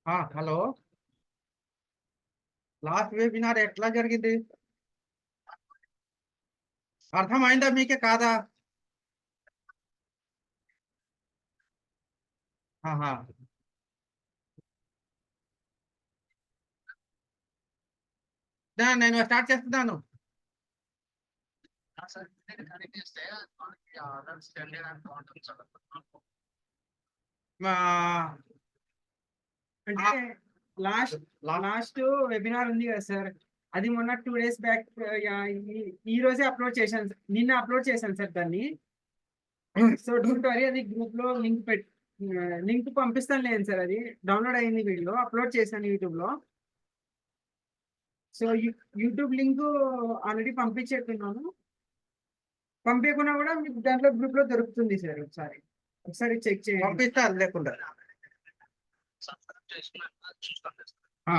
Hello. Last webinar ఎట్లా జరిగింది? అర్థమైందా మీకే కాదా? ఆహా. నేను స్టార్ట్ చేస్తున్నాను. మా అంటే లాస్ట్ లాస్ట్ వెబినార్ ఉంది కదా సార్, అది మొన్న 2 days బ్యాక్ ఈ రోజే అప్లోడ్ చేశాను సార్. నిన్న అప్లోడ్ చేశాను సార్ దాన్ని. సో డోంట్ వరీ, అది గ్రూప్ లో లింక్ పంపిస్తాను లేదు సార్. అది డౌన్లోడ్ అయింది, వీడియో అప్లోడ్ చేశాను యూట్యూబ్ లో. సో యూట్యూబ్ లింక్ ఆల్రెడీ పంపించేట్టున్నాను. పంపించకుండా కూడా మీకు దాంట్లో గ్రూప్ లో దొరుకుతుంది సార్. ఒకసారి ఒకసారి చెక్ చేయండి. పంపిస్తారు లేకుండా. ఆ.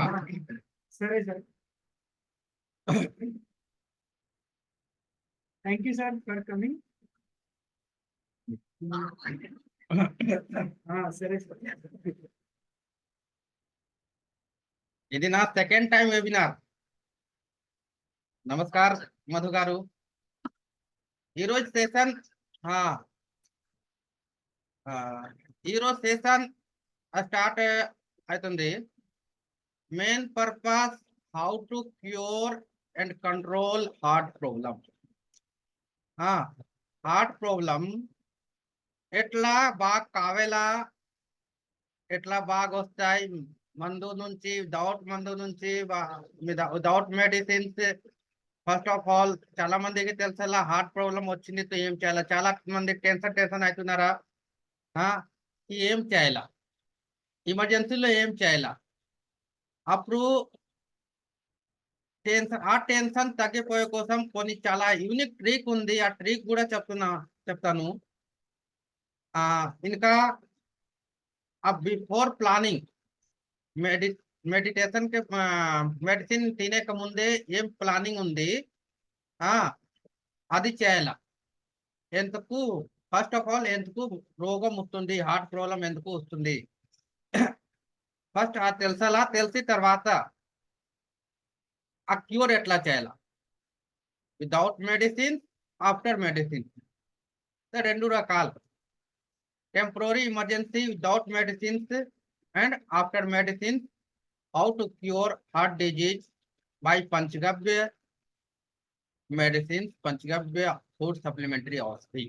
సరే sir. Thank you sir for coming. సరే సార్. ఇది నా సెకండ్ టైం వెబినార్. నమస్కారం మధు గారు. ఈరోజు సెషన్ ఈరోజు సెషన్ స్టార్ట్ అవుతుంది. Main purpose how to cure and control heart problem. Heart problem ఎట్లా బాగా కావేలా, ఎట్లా బాగా వస్తాయి మందు నుంచి, మందు నుంచి without medicines. First of all చాలా మందికి తెలుసా హార్ట్ ప్రాబ్లం వచ్చింది ఏం చేయాలా. చాలా మంది టెన్షన్ అవుతున్నారా? ఏం చేయాలా, ఎమర్జెన్సీలో ఏం చేయాలా? అప్పుడు టెన్షన్ తగ్గిపోయే కోసం కొన్ని చాలా యూనిక్ ట్రిక్ ఉంది. ఆ ట్రిక్ కూడా చెప్తాను. ఇంకా బిఫోర్ ప్లానింగ్ మెడిటేషన్ के మెడిసిన్ తినేక ముందే ఏం ప్లానింగ్ ఉంది అది చేయాలా. ఎందుకు ఫస్ట్ ఆఫ్ ఆల్ ఎందుకు రోగం వస్తుంది, హార్ట్ ప్రాబ్లం ఎందుకు వస్తుంది ఫస్ట్ తెలిసి తర్వాత ఆ క్యూర్ ఎట్లా చేయాలా. వితౌట్ మెడిసిన్, ఆఫ్టర్ మెడిసిన్, రెండు రకాలు. Temporary emergency without medicines and after medicines. How to cure heart disease by Panchagavya medicines, Panchagavya food supplementary aushadhi.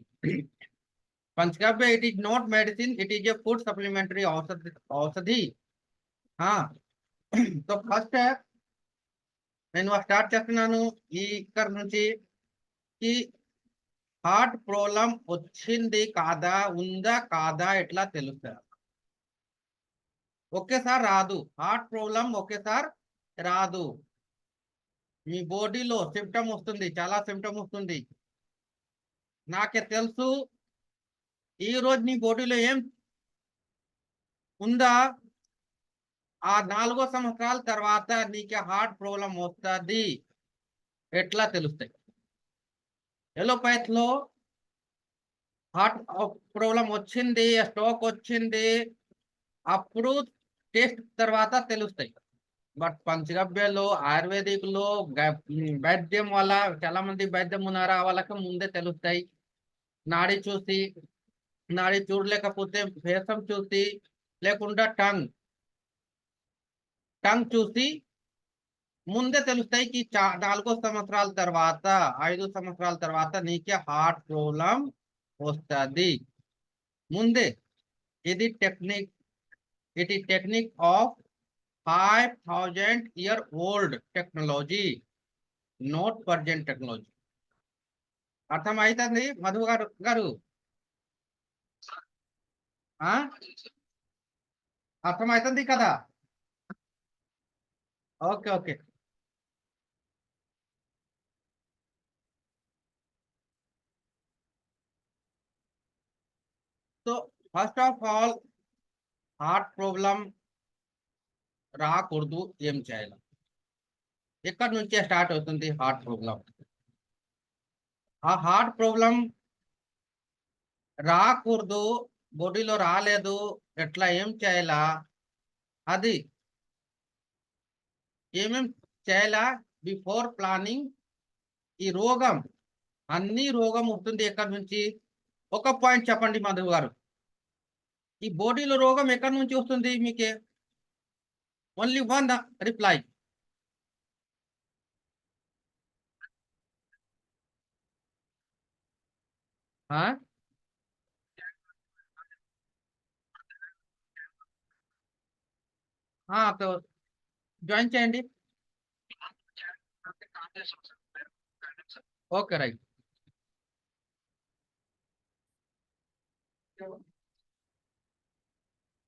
Panchagavya, it is not medicine, it is a food supplementary aushadhi. So first నేను start చేస్తున్నాను ఇక్కడ నుంచి. ఈ heart problem వచ్చింది కాదా, ఉందా కాదా ఎట్లా తెలుస్తుంది? ఒకేసారి రాదు. హార్ట్ ప్రాబ్లం ఒకేసారి రాదు. మీ బాడీలో సిమ్టమ్ వస్తుంది, చాలా సిమ్టమ్ వస్తుంది. నాకే తెలుసు ఈ రోజు నీ బాడీలో ఏం ఉందా, ఆ 4 సంవత్సరాల తర్వాత నీకు హార్ట్ ప్రాబ్లం వస్తుంది ఎట్లా తెలుస్తాయి? ఎలోపతి లో హార్ట్ ప్రాబ్లం వచ్చింది, స్ట్రోక్ వచ్చింది, అప్పుడు టెస్ట్ తర్వాత తెలుస్తాయి. బట్ పంచగవ్యలో, ఆయుర్వేదిక్ లో, వైద్యం వల్ల చాలా మంది వైద్యం ఉన్నారా వాళ్ళకి ముందే తెలుస్తాయి. నాడి చూసి, నాడి చూడలేకపోతే ఫేసం చూసి, లేకుండా టంగ్ చూసి ముందే తెలుస్తాయి కి 4 సంవత్సరాల తర్వాత, 5 సంవత్సరాల తర్వాత నీకే హార్ట్ ప్రాబ్లం వస్తుంది ముందే. ఇది technique of 5000 year old technology, not present technology. అర్థమవుతుంది మధు గారు? అర్థమవుతుంది కదా? Okay okay. So first of all heart problem రాకూడదు ఏం చేయాలి? ఎక్కడి నుంచే స్టార్ట్ అవుతుంది హార్ట్ ప్రాబ్లం? ఆ హార్ట్ ప్రాబ్లం రాకూడదు, బాడీలో రాలేదు, ఎట్లా ఏం చేయాలా? అది ఏమేం చేయాలా బిఫోర్ ప్లానింగ్ ఈ రోగం అన్ని రోగం ఉంటుంది ఎక్కడి నుంచి ఒక పాయింట్ చెప్పండి మధు గారు ఈ బాడీలో రోగం ఎక్కడి నుంచి వస్తుంది మీకే ఓన్లీ వన్ రిప్లై तो జాయిన్ చేయండి ఓకే రైట్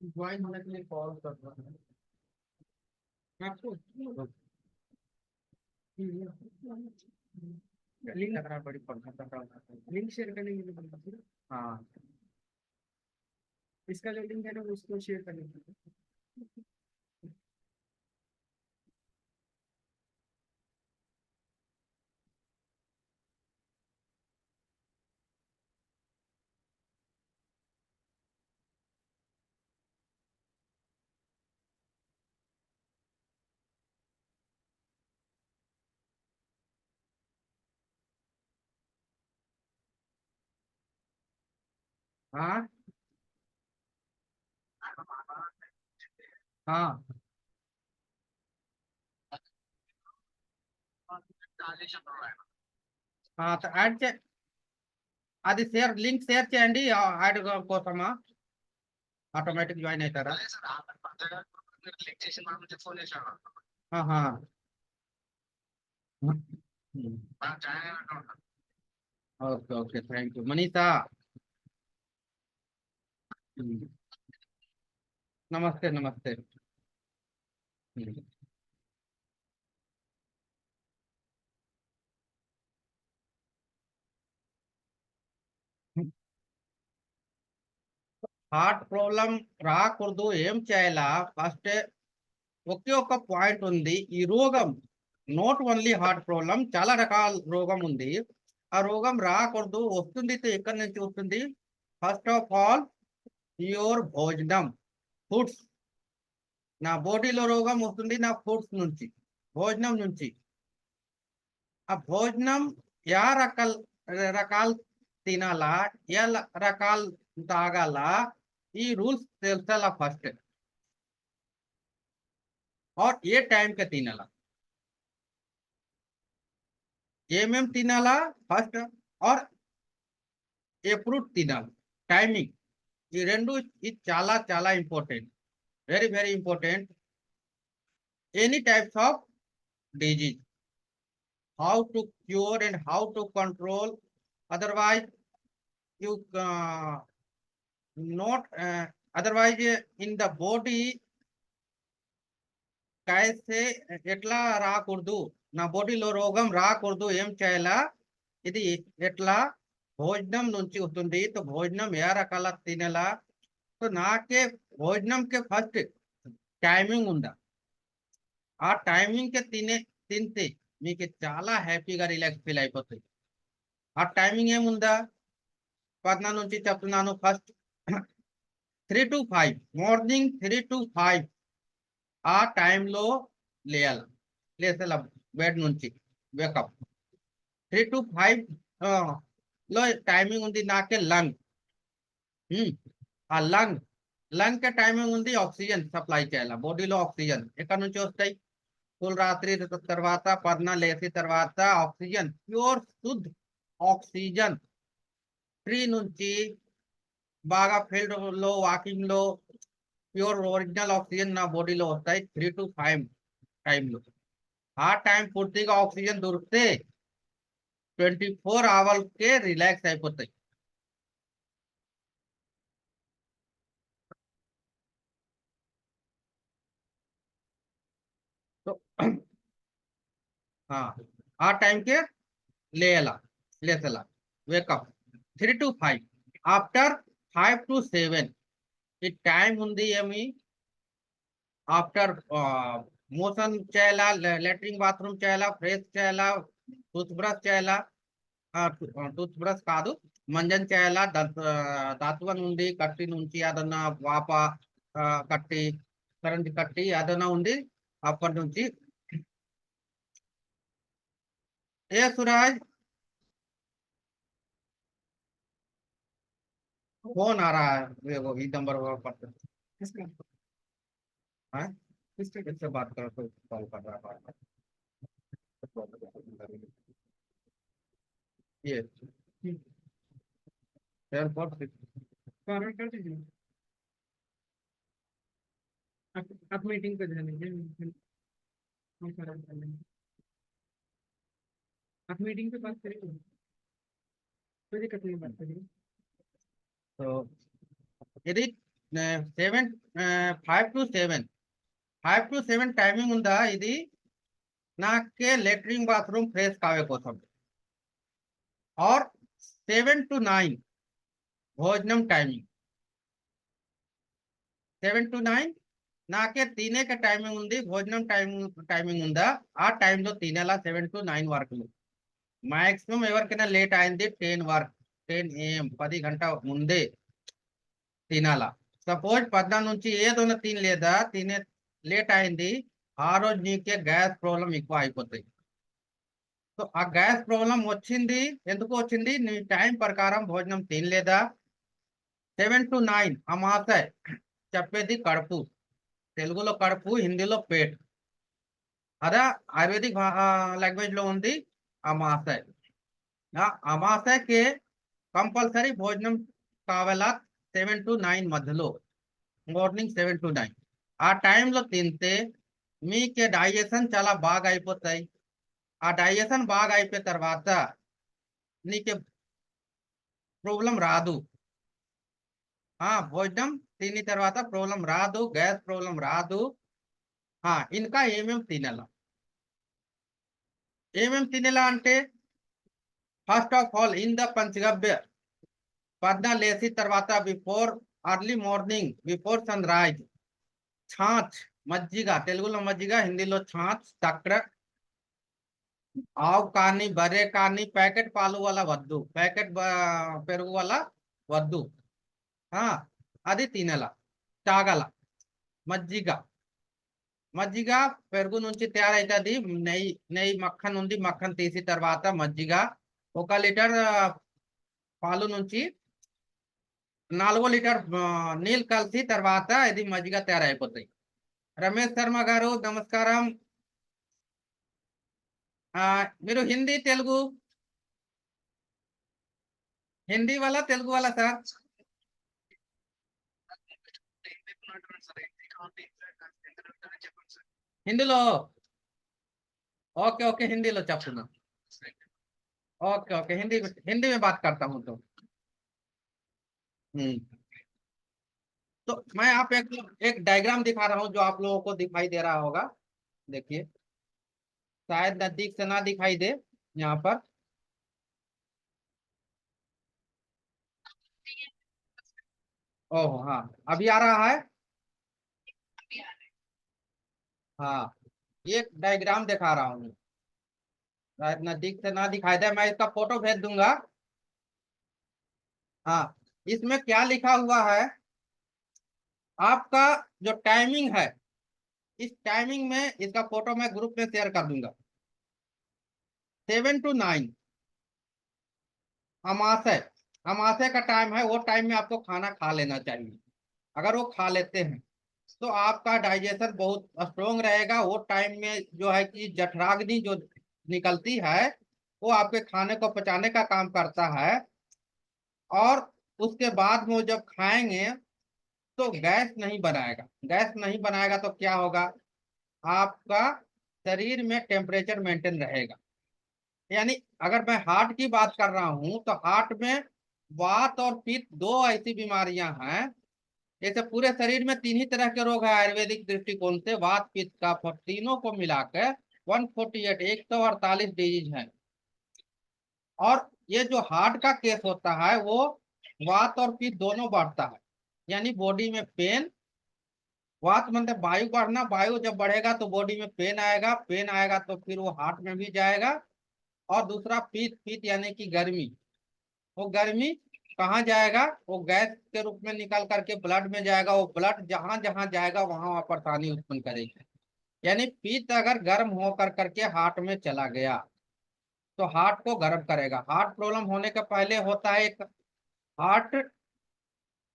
ज्वाइन होने के लिए कॉल कर रहा हूँ आपको लिंक करना बड़ी पड़ता लिंक शेयर करने के लिए हाँ इसका जो लिंक है ना उसको शेयर करने के लिए हाँ हाँ हाँ तो యాడ్ చే అది షేర్ లింక్ షేర్ చేయండి యాడ్ కోసమా ఆటోమేటిక్ జాయిన్ అవుతారా ఆహా. Okay okay thank you Manisha నమస్తే నమస్తే హార్ట్ ప్రాబ్లం రాకూడదు ఏం చేయాలా ఫస్ట్ ఒకే ఒక పాయింట్ ఉంది ఈ రోగం నాట్ ఓన్లీ హార్ట్ ప్రాబ్లం చాలా రకాల రోగం ఉంది ఆ రోగం రాకూడదు వస్తుంది ఎక్కడి నుంచి వస్తుంది ఫస్ట్ ఆఫ్ ఆల్ ప్యూర్ భోజనం ఫుడ్స్ నా బాడీలో రోగం వస్తుంది నా ఫుడ్స్ నుంచి భోజనం నుంచి ఆ భోజనం యా రకాలు తినాలా ఏ రకాలు తాగాల ఈ రూల్స్ తెలుసాలా ఫస్ట్ और ఏ టైం కి తినాలా ఏమేం తినాలా ఫస్ట్ और ఎప్పుడు తినాలి టైమింగ్ ఈ రెండు ఇది చాలా చాలా important very very important any types of disease how to cure and how to control otherwise you not otherwise in the body कैसे ఎట్లా రాకూడదు నా బాడీలో రోగం రాకూడదు ఏం చేయాలా ఇది ఎట్లా భోజనం నుంచి వస్తుంది तो భోజనం ఏ రకాల తినాలా तो నాకే భోజనం కే ఫస్ట్ టైమింగ్ ఉందా ఆ టైమింగ్ కే తింటే మీకు చాలా హ్యాపీగా రిలాక్స్ ఫీల్ అయిపోతుంది ఆ టైమింగ్ ఏముందా పద్నా నుంచి చెప్తున్నాను ఫస్ట్ 3 to 5 మార్నింగ్ 3 to 5 ఆ టైంలో లేసేలా బెడ్ నుంచి వేకప్ 3 to 5 లో టైమింగ్ ఉంది నాకే లంగ్ ఆ లంగ్ కే టైమింగ్ ఉంది ఆక్సిజన్ సప్లై చేయాలి బాడీలో ఆక్సిజన్ ఎక్కడి నుంచి వస్తాయి ఫుల్ రాత్రి తర్వాత పద్నా లేసి తర్వాత ఆక్సిజన్ ప్యూర్ శుద్ధ ఆక్సిజన్ ట్రీ నుంచి బాగా ఫీల్డ్ లో వాకింగ్ లో ప్యూర్ ఒరిజినల్ ఆక్సిజన్ నా బాడీలో వస్తాయి 3 to 5 టైంలో ఆ టైం పూర్తిగా ఆక్సిజన్ దొరికితే 24 అవర్స్కే రిలాక్స్ అయిపోతాయి ఆ టైంకే లేసేలా వేకప్ 3 to 5 ఆఫ్టర్ 5 to 7 ఈ టైం ఉంది ఏమి ఆఫ్టర్ మోషన్ చేయాలా లెట్రిన్ బాత్రూమ్ చేయాలా ఫ్రెష్ చేయాలా టూత్ బ్రష్ చేయాలా టూత్ బ్రష్ కాదు మంజన్ చేయాలా దాతువ నుండి కట్టి నుంచి అదన్నా వాప కట్టి కరెంట్ కట్టి ఏదైనా ఉంది అప్పటి నుంచి ఏ సురాజ్ फोन आ रहा है देखो इस नंबर पर इसका हाँ इसका इससे बात करो तो कॉल कर रहा है बार-बार। ये एयरपोर्ट फॉरवर्ड कर दीजिए आप मीटिंग पे ध्यान दीजिए हम फॉरवर्ड कर लेंगे आप मीटिंग पे बात करिए कोई दिक्कत नहीं बात करिए तो ఇది 7 5 to 7 5 to 7 టైమింగ్ ఉందా ఇది నాకే లెట్రిన్ బాత్రూమ్ ఫ్రెష్ కావే కోసం और 7 to 9 భోజనం టైమింగ్ 7 to 9 నాకే తినేక టైమింగ్ ఉంది భోజనం టైమింగ్ ఉందా ఆ టైంలో తినేలా 7 to 9 వరకు మాక్సిమం ఎవరికైనా లేట్ అయింది 10 వరకు 10 AM 10 గంట ముందే తినాలా సపోజ్ 14 నుంచి ఏదైనా తినలేదా తినే లేట్ అయింది ఆ రోజు నీకే గ్యాస్ ప్రాబ్లం ఎక్కువ అయిపోతాయి సో ఆ గ్యాస్ ప్రాబ్లం వచ్చింది ఎందుకు వచ్చింది నీ టైం ప్రకారం భోజనం తినలేదా 7 to 9 అమాస చెప్పేది కడుపు తెలుగులో కడుపు హిందీలో పేట్ అదా ఆయుర్వేదిక్ లాంగ్వేజ్ లో ఉంది అమాస అమాసకి కంపల్సరీ భోజనం కావాలా 7 to 9 మధ్యలో మార్నింగ్ 7 to 9 ఆ టైంలో తింటే మీకే డైజెషన్ చాలా బాగా అయిపోతాయి ఆ డైజెషన్ బాగా అయిపోయిన తర్వాత నీకే ప్రాబ్లం రాదు భోజనం తిని తర్వాత ప్రాబ్లం రాదు గ్యాస్ ప్రాబ్లం రాదు ఇంకా ఏమేమి తినేలా అంటే first of all in the panchagavya పద్నా లేచి తర్వాత before early morning before sunrise ఛాచ్ మజ్జిగ తెలుగులో మజ్జిగ హిందీలో ఛాచ్ తక్ర ఆవు కానీ బర్రె కానీ ప్యాకెట్ పాలు వల్ల వద్దు ప్యాకెట్ పెరుగు వల్ల వద్దు అది తినేల తాగల మజ్జిగ మజ్జిగ పెరుగు నుంచి తయారైతుంది నెయ్యి మక్కన్ ఉంది మక్కన్ తీసి తర్వాత మజ్జిగ 1 లీటర్ పాలు నుంచి 4 లీటర్ నీళ్ళు కలిసి తర్వాత ఇది మజ్జిగ తయారైపోతాయి రమేష్ శర్మ గారు నమస్కారం మీరు హిందీ తెలుగు హిందీ వల్ల తెలుగు వల్ల సార్ హిందీలో ओके ओके हिंदी लो చెప్తున్నా ओके ओके हिंदी में बात करता हूँ तो मैं आप एक डायग्राम दिखा रहा हूँ जो आप लोगों को दिखाई दे रहा होगा देखिए शायद नजदीक से ना दिखाई दे यहाँ पर ओह हाँ अभी आ रहा है हाँ ये डायग्राम दिखा रहा हूँ शायद नजदीक से ना दिखाई दे मैं इसका फोटो भेज दूंगा इसमें क्या लिखा हुआ है आपका जो टाइमिंग है इस टाइमिंग में इसका फोटो मैं ग्रुप में शेयर कर दूंगा 7 to 9 अमाशय का टाइम है वो टाइम में आपको खाना खा लेना चाहिए अगर वो खा लेते हैं तो आपका डाइजेशन बहुत स्ट्रोंग रहेगा वो टाइम में जो है कि जठराग्नि जो निकलती है वो आपके खाने को पचाने का काम करता है और उसके बाद में जब खाएंगे तो गैस नहीं बनाएगा तो क्या होगा आपका शरीर में टेम्परेचर मेंटेन रहेगा यानी अगर मैं हार्ट की बात कर रहा हूं तो हार्ट में वात और पित्त 2 ऐसी बीमारियां हैं जैसे पूरे शरीर में 3 ही तरह के रोग है आयुर्वेदिक दृष्टिकोण से वात पित्त का तीनों को मिलाकर 148 डिजीज है और ये जो हार्ट का केस होता है वो वात और पित्त दोनों बढ़ता है यानी बॉडी में पेन वात मतलब वायु बढ़ना वायु जब बढ़ेगा तो बॉडी में पेन आएगा तो फिर वो हार्ट में भी जाएगा और दूसरा पित्त यानी कि गर्मी वो गर्मी कहाँ जाएगा? वो गैस के रूप में निकल करके ब्लड में जाएगा। वो ब्लड जहां जहां जाएगा वहां वहां परेशानी उत्पन्न करेगी। यानी पित्त अगर गर्म होकर करके हार्ट में चला गया तो हार्ट को गर्म करेगा। हार्ट प्रॉब्लम होने के पहले होता है एक हार्ट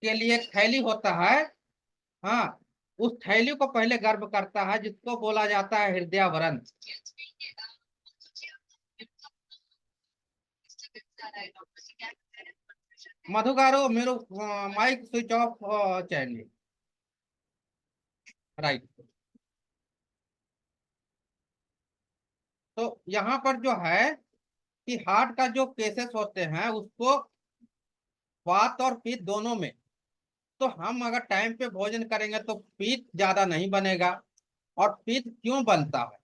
के लिए एक थैली होता है। हाँ, उस थैली को पहले गर्म करता है जिसको बोला जाता है हृदयावरण। मधु गारो मेरो माइक स्विच ऑफ चाहिए। राइट। तो यहाँ पर जो है कि हार्ट का जो केसेस होते हैं उसको वात और पित्त दोनों में। तो हम अगर टाइम पे भोजन करेंगे तो पित्त ज्यादा नहीं बनेगा। और पित्त क्यों बनता है?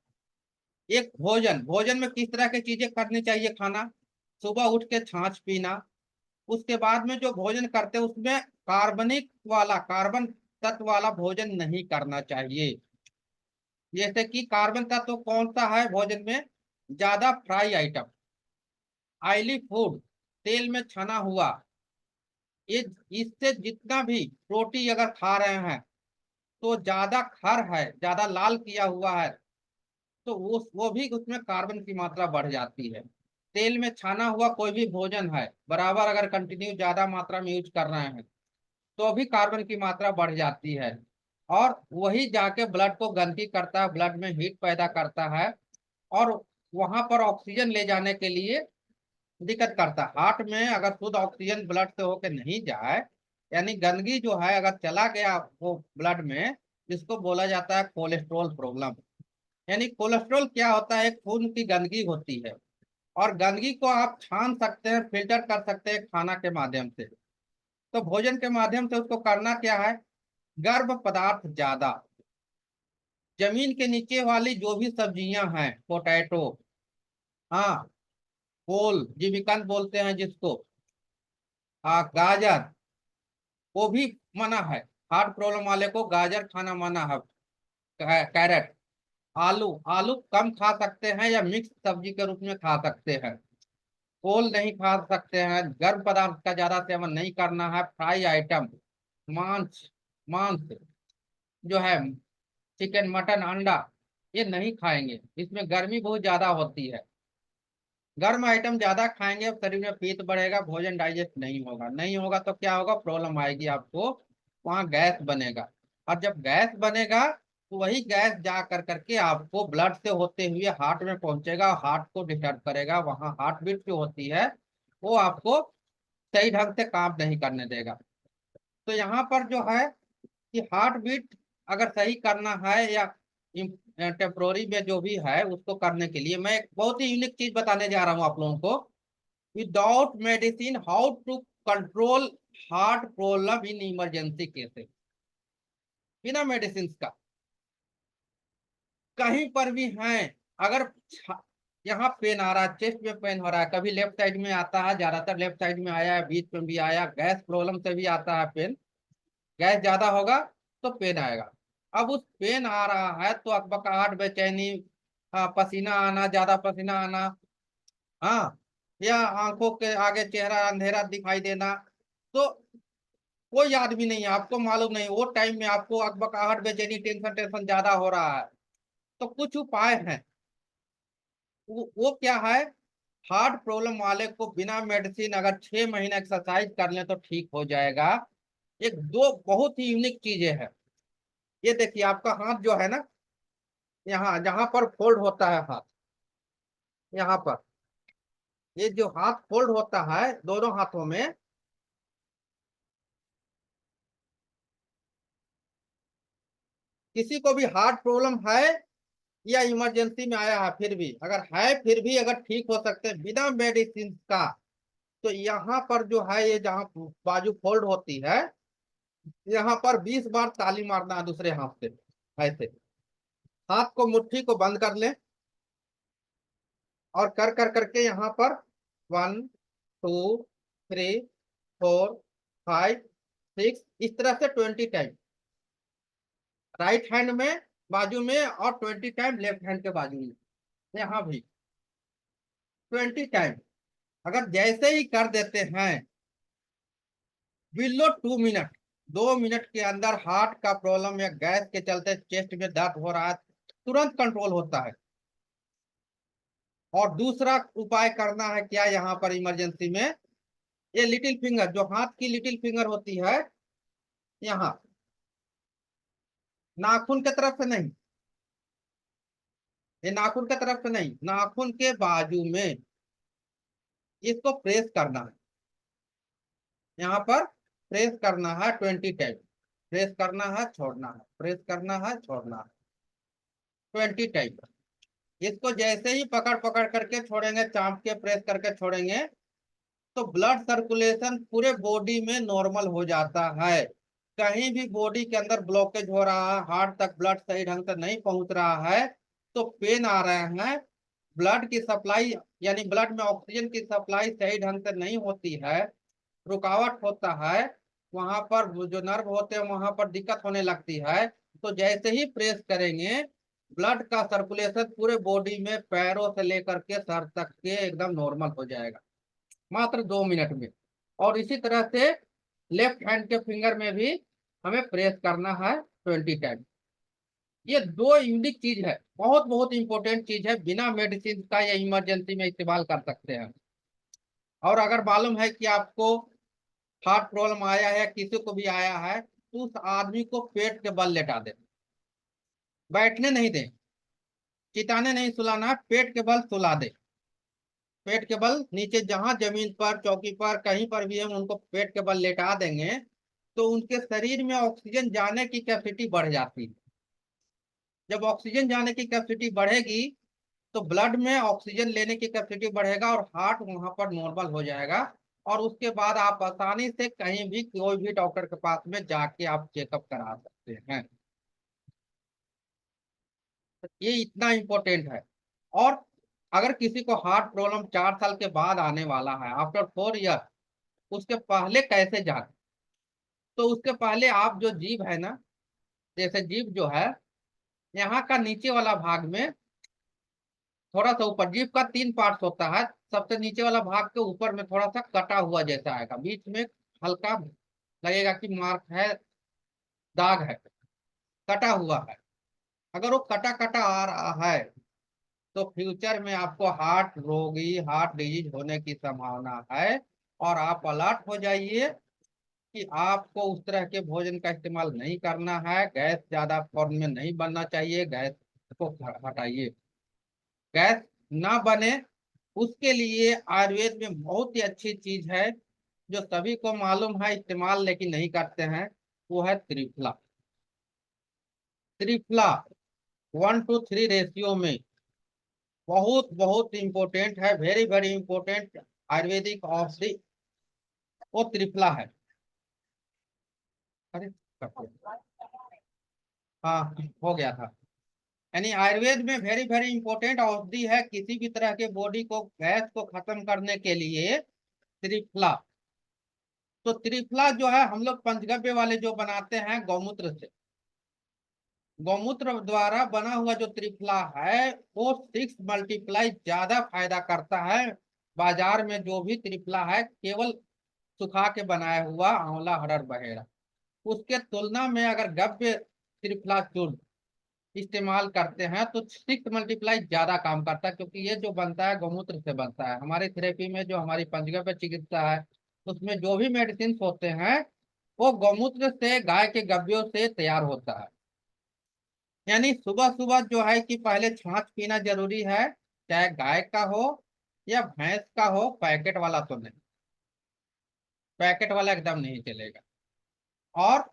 एक भोजन भोजन में किस तरह की चीजें करनी चाहिए? खाना सुबह उठ के छाछ पीना। उसके बाद में जो भोजन करते हैं उसमें कार्बनिक वाला कार्बन तत्व वाला भोजन नहीं करना चाहिए। जैसे कि कार्बन तत्व कौन सा है भोजन में? ज्यादा फ्राई आइटम, ऑयली फूड, तेल में छना हुआ। ये इससे जितना भी रोटी अगर खा रहे हैं तो ज्यादा खर है, ज्यादा लाल किया हुआ है, तो वो भी उसमें कार्बन की मात्रा बढ़ जाती है। तेल में छाना हुआ कोई भी भोजन है बराबर अगर कंटिन्यू ज्यादा मात्रा में यूज कर रहे हैं तो भी कार्बन की मात्रा बढ़ जाती है। और वही जाके ब्लड को गंदगी करता है, ब्लड में हीट पैदा करता है। और वहां पर ऑक्सीजन ले जाने के लिए दिक्कत करता है। हार्ट में अगर शुद्ध ऑक्सीजन ब्लड से होकर नहीं जाए, यानी गंदगी जो है अगर चला गया वो ब्लड में, जिसको बोला जाता है कोलेस्ट्रॉल प्रॉब्लम। यानी कोलेस्ट्रॉल क्या होता है? खून की गंदगी होती है। और गंदगी को आप छान सकते हैं, फिल्टर कर सकते हैं खाना के माध्यम से। तो भोजन के माध्यम से उसको करना क्या है? गर्भ पदार्थ ज्यादा, जमीन के नीचे वाली जो भी सब्जियां हैं, पोटैटो, हाँ, ओल जिमिकंद बोलते हैं जिसको, हाँ, गाजर, वो भी मना है। हार्ट प्रॉब्लम वाले को गाजर खाना मना है। कैरेट, आलू, आलू कम खा सकते हैं या मिक्स सब्जी के रूप में खा सकते हैं। ओल नहीं खा सकते हैं। गर्म पदार्थ का ज्यादा सेवन नहीं करना है। फ्राई आइटम, मांस, मांस जो है, चिकन, मटन, अंडा, ये नहीं खाएंगे। इसमें गर्मी बहुत ज्यादा होती है। गर्म आइटम ज्यादा खाएंगे शरीर में पित्त बढ़ेगा, भोजन डाइजेस्ट नहीं होगा। नहीं होगा तो क्या होगा? प्रॉब्लम आएगी आपको, वहाँ गैस बनेगा। और जब गैस बनेगा तो वही गैस जा कर करके आपको ब्लड से होते हुए हार्ट में पहुंचेगा, हार्ट को डिस्टर्ब करेगा। वहाँ हार्ट बीट जो होती है वो आपको सही ढंग से काम नहीं करने देगा। तो यहाँ पर जो है कि हार्ट बीट अगर सही करना है या टेम्पोरी में जो भी है उसको करने के लिए मैं एक बहुत ही यूनिक चीज बताने जा रहा हूँ आप लोगों को। Without medicine how to control heart problem in emergency cases. बिना मेडिसिन का कहीं पर भी हैं, अगर यहाँ पेन आ रहा है, चेस्ट में पेन हो रहा है, कभी लेफ्ट साइड में आता है, ज्यादातर लेफ्ट साइड में आया है, बीच में भी आया, गैस प्रॉब्लम से भी आता है पेन। गैस ज्यादा होगा तो पेन आएगा। अब उस पेन आ रहा है तो अकबकाहट, बेचैनी, पसीना आना, ज्यादा पसीना आना, हाँ, या आंखों के आगे चेहरा अंधेरा दिखाई देना, तो कोई आदमी नहीं है आपको मालूम नहीं वो टाइम में आपको अकबकाहट, बेचैनी, टेंशन टेंशन ज्यादा हो रहा है, तो कुछ उपाय हैं। वो क्या है? हार्ट प्रॉब्लम वाले को बिना मेडिसिन अगर 6 महीने एक्सरसाइज कर ले तो ठीक हो जाएगा। एक दो बहुत ही यूनिक चीजें हैं। ये देखिए आपका हाथ जो है ना, यहाँ जहां पर फोल्ड होता है हाथ, यहाँ पर ये जो हाथ फोल्ड होता है दोनों हाथों में, किसी को भी हार्ट प्रॉब्लम है या इमरजेंसी में आया है, फिर भी अगर है, फिर भी अगर ठीक हो सकते हैं बिना मेडिसिन का, तो यहाँ पर जो है ये जहाँ बाजू फोल्ड होती है, यहाँ पर 20 बार ताली मारना है दूसरे हाथ से। ऐसे हाथ को मुट्ठी को बंद कर ले और कर कर करके यहाँ पर 1 2 3 4 5 6 इस तरह से 20 टाइम राइट हैंड में बाजू में और 20 टाइम लेफ्ट हैंड के बाजू में, यहाँ भी 20 टाइम। अगर जैसे ही कर देते हैं बिलो 2 मिनट, 2 मिनट के अंदर हार्ट का प्रॉब्लम या गैस के चलते चेस्ट में दर्द हो रहा है, तुरंत कंट्रोल होता है। और दूसरा उपाय करना है क्या यहाँ पर इमरजेंसी में, ये लिटिल फिंगर, जो हाथ की लिटिल फिंगर होती है, यहाँ नाखून के तरफ से नहीं, ये नाखून के तरफ से नहीं, नाखून के बाजू में इसको प्रेस करना है। यहाँ पर प्रेस करना है 20 टाइम, प्रेस करना है छोड़ना है, प्रेस करना है छोड़ना है, 20 टाइम। इसको जैसे ही पकड़ पकड़ करके छोड़ेंगे, चाप के प्रेस करके छोड़ेंगे, तो ब्लड सर्कुलेशन पूरे बॉडी में नॉर्मल हो जाता है। कहीं भी बॉडी के अंदर ब्लॉकेज हो रहा है, हार्ट तक ब्लड सही ढंग से नहीं पहुंच रहा है, तो पेन आ रहे हैं, ब्लड की सप्लाई यानी ब्लड में ऑक्सीजन की सप्लाई सही ढंग से नहीं होती है, रुकावट होता है, वहां पर वो जो नर्व होते हैं वहां पर दिक्कत होने लगती है। तो जैसे ही प्रेस करेंगे, ब्लड का सर्कुलेशन पूरे बॉडी में पैरों से लेकर के सर तक के एकदम नॉर्मल हो जाएगा, मात्र 2 मिनट में। और इसी तरह से लेफ्ट हैंड के फिंगर में भी हमें प्रेस करना है 20 टाइम। ये दो यूनिक चीज है, बहुत बहुत इंपॉर्टेंट चीज है, बिना मेडिसिन का ये इमरजेंसी में इस्तेमाल कर सकते हैं। और अगर मालूम है कि आपको हार्ट प्रॉब्लम आया है, किसी को भी आया है, तो उस आदमी को पेट के बल लेटा दे, बैठने नहीं दे, चिताने नहीं सुलाना, पेट के बल सुला दे। पेट के बल नीचे जहां जमीन पर चौकी पर कहीं पर भी हम उनको पेट के बल लेटा देंगे, तो उनके शरीर में ऑक्सीजन जाने की कैपेसिटी बढ़ जाती है। जब ऑक्सीजन जाने की कैपेसिटी बढ़ेगी, तो ब्लड में ऑक्सीजन लेने की कैपेसिटी बढ़ेगा और हार्ट वहां पर नॉर्मल हो जाएगा। और उसके बाद आप आसानी से कहीं भी कोई भी डॉक्टर के पास में जाके आप चेकअप करा सकते हैं। तो ये इतना इम्पोर्टेंट है। और अगर किसी को हार्ट प्रॉब्लम 4 साल के बाद आने वाला है, आफ्टर 4 ईयर, उसके पहले कैसे जाने, तो उसके पहले आप जो जीभ है ना, जैसे जीभ जो है, यहाँ का नीचे वाला भाग में थोड़ा सा ऊपर, जीभ का 3 पार्ट होता है, सबसे नीचे वाला भाग के ऊपर में थोड़ा सा कटा हुआ जैसा आएगा, बीच में हल्का लगेगा कि मार्क है, दाग है, कटा हुआ है। अगर वो कटा कटा आ रहा है, तो फ्यूचर में आपको हार्ट रोगी, हार्ट डिजीज होने की संभावना है। और आप अलर्ट हो जाइए कि आपको उस तरह के भोजन का इस्तेमाल नहीं करना है, गैस ज्यादा फॉर्म में नहीं बनना चाहिए, गैस को हटाइए। गैस ना बने उसके लिए आयुर्वेद में बहुत ही अच्छी चीज है, जो सभी को मालूम है, इस्तेमाल लेकिन नहीं करते हैं, वो है त्रिफला। त्रिफला 1 to 3 रेशियो में, बहुत बहुत इंपॉर्टेंट है, वेरी वेरी इंपॉर्टेंट आयुर्वेदिक औषधि, वो त्रिफला है। अरे हाँ, हो गया था। यानी आयुर्वेद में वेरी वेरी इंपॉर्टेंट औषधि है किसी भी तरह के बॉडी को गैस को खत्म करने के लिए, त्रिफला। तो त्रिफला जो है हम लोग पंचगव्य वाले जो बनाते हैं गौमूत्र से, गौमूत्र द्वारा बना हुआ जो त्रिफला है, वो 6 मल्टीप्लाई ज्यादा फायदा करता है। बाजार में जो भी त्रिफला है, केवल सुखा के बनाया हुआ आंवला हरड़ बहेड़ा, उसके तुलना में अगर गव्य त्रिफला चूर्ण इस्तेमाल करते हैं तो 6 मल्टीप्लाई ज्यादा काम करता है, क्योंकि ये जो बनता है गौमूत्र से बनता है। हमारी थेरेपी में जो हमारी पंचगव्य चिकित्सा है, उसमें जो भी मेडिसिन होते हैं, वो गौमूत्र से, गाय के गव्यों से तैयार होता है। यानी सुबह सुबह जो है कि पहले छाछ पीना जरूरी है, चाहे गाय का हो या भैंस का हो, पैकेट वाला तो नहीं, पैकेट वाला एकदम नहीं चलेगा। और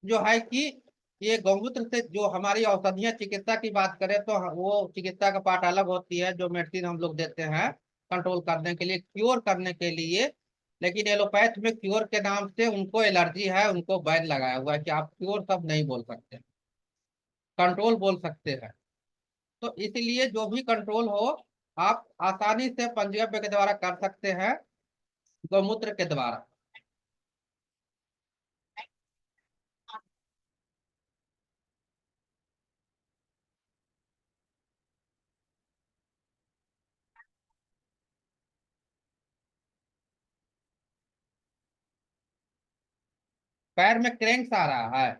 जो है कि ये गौमूत्र से जो हमारी औषधियाँ चिकित्सा की बात करें, तो वो चिकित्सा का पार्ट अलग होती है, जो मेडिसिन हम लोग देते हैं कंट्रोल करने के लिए, क्योर करने के लिए। लेकिन एलोपैथ में क्योर के नाम से उनको एलर्जी है, उनको बैन लगाया हुआ है कि आप क्योर सब नहीं बोल सकते, कंट्रोल बोल सकते हैं। तो इसलिए जो भी कंट्रोल हो, आप आसानी से पंचगव्य के द्वारा कर सकते हैं, गौमूत्र के द्वारा। पैर में क्रैंक्स आ रहा है।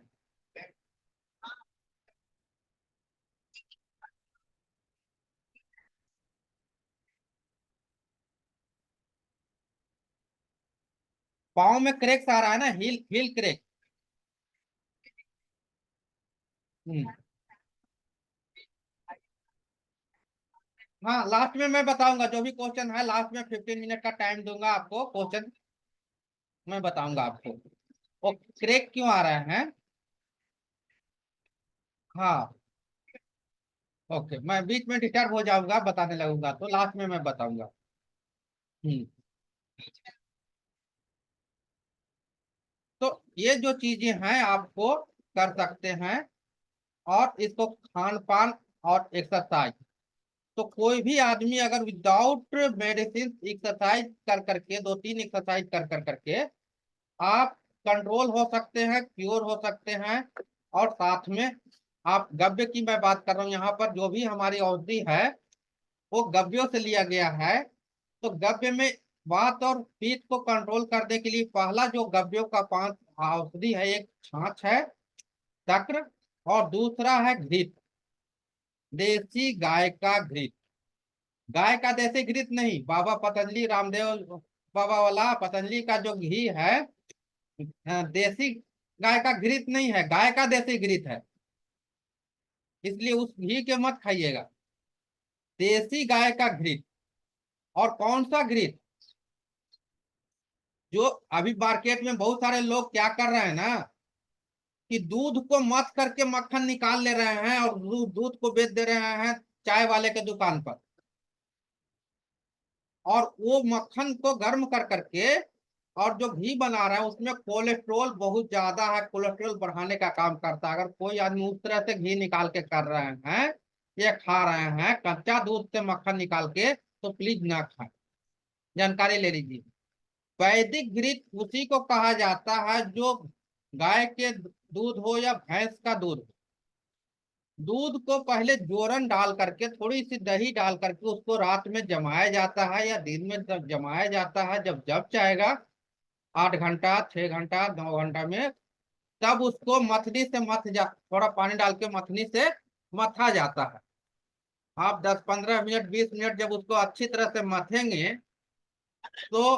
पाँव में क्रैक्स आ रहा है ना, हील हील क्रैक। हम्म। हाँ, लास्ट में मैं बताऊंगा जो भी क्वेश्चन है, लास्ट में 15 मिनट का टाइम दूंगा आपको, क्वेश्चन मैं बताऊंगा आपको। वो क्रैक क्यों आ रहा है। हाँ। ओके, मैं बीच में डिस्टर्ब हो जाऊंगा, बताने लगूंगा तो लास्ट में मैं बताऊंगा। हम्म। तो ये जो चीजें हैं आपको कर सकते हैं, और इसको खान पान और एक्सरसाइज। तो कोई भी आदमी अगर विदाउट मेडिसिन एक्सरसाइज कर करके, 2-3 एक्सरसाइज कर कर करके आप कंट्रोल हो सकते हैं, क्योर हो सकते हैं। और साथ में आप गव्य की मैं बात कर रहा हूँ, यहाँ पर जो भी हमारी औषधि है वो गव्यों से लिया गया है। तो गव्य में वात और पित्त को कंट्रोल करने के लिए पहला जो गव्यों का 5 औषधि है, एक छाछ है, तक्र, और दूसरा है घृत, देसी गाय का घृत। गाय का देसी घृत नहीं, बाबा पतंजलि रामदेव बाबा वाला पतंजलि का जो घी है, देसी गाय का घृत नहीं है, गाय का देसी घृत है, इसलिए उस घी के मत खाइएगा। देसी गाय का घृत। और कौन सा घृत, जो अभी मार्केट में बहुत सारे लोग क्या कर रहे हैं ना, कि दूध को मथ करके मक्खन निकाल ले रहे हैं और दूध को बेच दे रहे हैं चाय वाले के दुकान पर। और वो मक्खन को गर्म कर करके और जो घी बना रहा है उसमें कोलेस्ट्रोल बहुत ज्यादा है, कोलेस्ट्रोल बढ़ाने का काम करता है। अगर कोई आदमी उस तरह से घी निकाल के कर रहे हैं, ये खा रहे हैं कच्चा दूध से मक्खन निकाल के, तो प्लीज ना खाएं, जानकारी ले लीजिए। वैदिक घृत उसी को कहा जाता है जो गाय के दूध हो या भैंस का दूध हो। दूध को पहले जोरन डाल करके, थोड़ी सी दही डाल करके उसको रात में जमाया जाता है या दिन में जब जमाया जाता है, जब जब चाहेगा 8 घंटा, 6 घंटा, 9 घंटा में, तब उसको मथनी से थोड़ा पानी डाल के मथनी से मथा जाता है। आप 10-15 मिनट, 20 मिनट जब उसको अच्छी तरह से मथेंगे, तो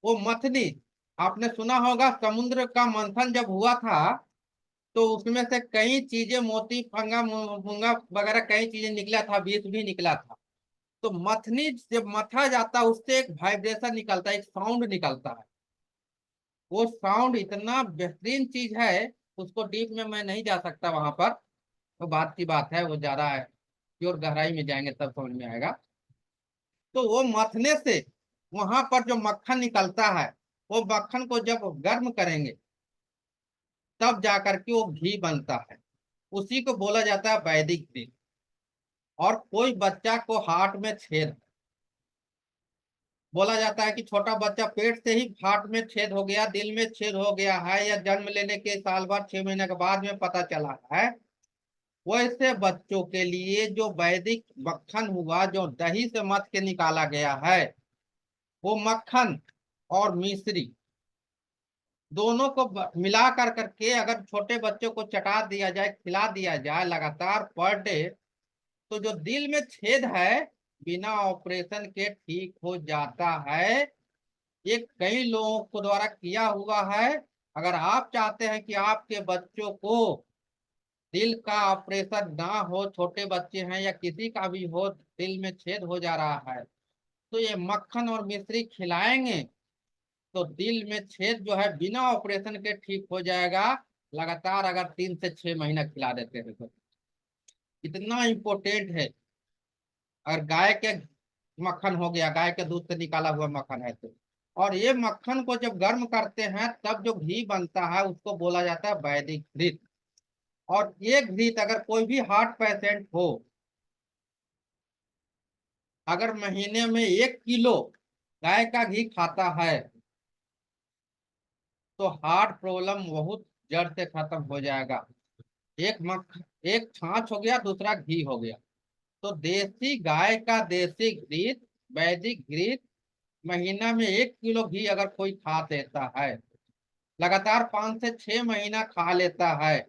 वो मथनी, आपने सुना होगा समुद्र का मंथन जब हुआ था, तो उसमें से कई चीजें, मोती, फंगा, मूंगा वगैरह कई चीजें निकला था, विष भी निकला था। तो मथनी जब मथा जाता है उससे एक वाइब्रेशन निकलता है, एक साउंड निकलता है। वो साउंड इतना बेहतरीन चीज है, उसको डीप में मैं नहीं जा सकता वहां पर, वो बात की बात है, वो ज्यादा है, प्योर गहराई में जाएंगे तब समझ में आएगा। तो वो मथने से वहां पर जो मक्खन निकलता है, वो मक्खन को जब गर्म करेंगे तब जाकर के वो घी बनता है। उसी को बोला जाता है वैदिक घी। और कोई बच्चा को हार्ट में छेद, बोला जाता है कि छोटा बच्चा पेट से ही हार्ट में छेद हो गया, दिल में छेद हो गया है, या जन्म लेने के साल भर 6 महीने के बाद में पता चला है। वैसे बच्चों के लिए जो वैदिक मक्खन हुआ, जो दही से मथ के निकाला गया है, वो मक्खन और मिश्री दोनों को मिला कर करके अगर छोटे बच्चों को चटा दिया जाए, खिला दिया जाए लगातार पर डे, तो जो दिल में छेद है बिना ऑपरेशन के ठीक हो जाता है। ये कई लोगों को द्वारा किया हुआ है। अगर आप चाहते हैं कि आपके बच्चों को दिल का ऑपरेशन ना हो, छोटे बच्चे हैं या किसी का भी हो, दिल में छेद हो जा रहा है, तो ये मक्खन और मिश्री खिलाएंगे तो दिल में छेद जो है बिना ऑपरेशन के ठीक हो जाएगा। लगातार अगर 3 से 6 महीना खिला देते हैं तो इतना इम्पोर्टेंट है। अगर गाय के मक्खन हो गया, गाय के दूध से निकाला हुआ मक्खन है तो, और ये मक्खन को जब गर्म करते हैं तब जो घी बनता है उसको बोला जाता है वैदिक घृत। और ये घृत अगर कोई भी हार्ट पेशेंट हो, अगर महीने में 1 किलो गाय का घी खाता है, तो हार्ट प्रॉब्लम बहुत जड़ से खत्म हो जाएगा। एक छाछ हो गया, दूसरा घी हो गया। तो देसी गाय का देसी घृत, वैदिक घृत, महीना में 1 किलो घी अगर कोई खा देता है लगातार 5 से 6 महीना खा लेता है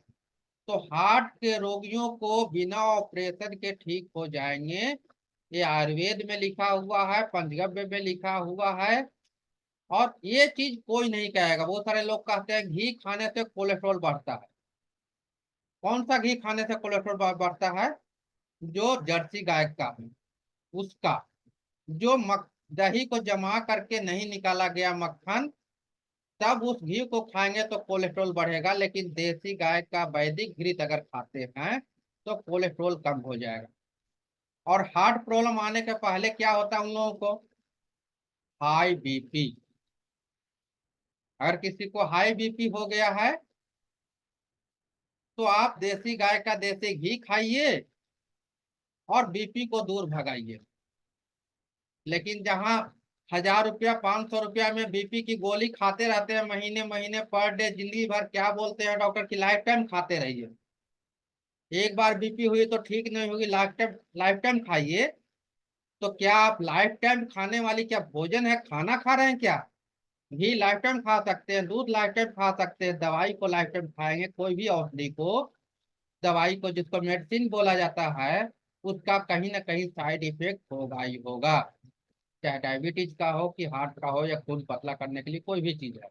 तो हार्ट के रोगियों को बिना ऑपरेशन के ठीक हो जाएंगे। ये आयुर्वेद में लिखा हुआ है, पंचगव्य में लिखा हुआ है। और ये चीज कोई नहीं कहेगा। बहुत सारे लोग कहते हैं घी खाने से कोलेस्ट्रॉल बढ़ता है। कौन सा घी खाने से कोलेस्ट्रॉल बढ़ता है? जो जर्सी गाय का है उसका, जो दही को जमा करके नहीं निकाला गया मक्खन, तब उस घी को खाएंगे तो कोलेस्ट्रॉल बढ़ेगा। लेकिन देसी गाय का वैदिक घृत अगर खाते हैं तो कोलेस्ट्रॉल कम हो जाएगा। और हार्ट प्रॉब्लम आने के पहले क्या होता है उन लोगों को? High BP. अगर किसी को हाई बीपी हो गया है तो आप देसी गाय का देसी घी खाइए और बीपी को दूर भगाइए। लेकिन जहां 1000 रुपया 500 रुपया में बीपी की गोली खाते रहते हैं महीने महीने पर डे, जिंदगी भर, क्या बोलते हैं डॉक्टर की, लाइफ टाइम खाते रहिए। एक बार बीपी हुई तो ठीक नहीं होगी, लाइफ टाइम खाइए। तो क्या आप लाइफ टाइम खाने वाली क्या भोजन है, खाना खा रहे हैं क्या? घी लाइफ टाइम खा सकते हैं, दूध लाइफ टाइम खा सकते हैं, दवाई को लाइफ टाइम खाएंगे, कोई भी औषधि को, दवाई को, जिसको मेडिसिन बोला जाता है, उसका कहीं ना कहीं साइड इफेक्ट होगा ही होगा। चाहे डायबिटीज का हो कि हार्ट का हो या खून पतला करने के लिए कोई भी चीज है।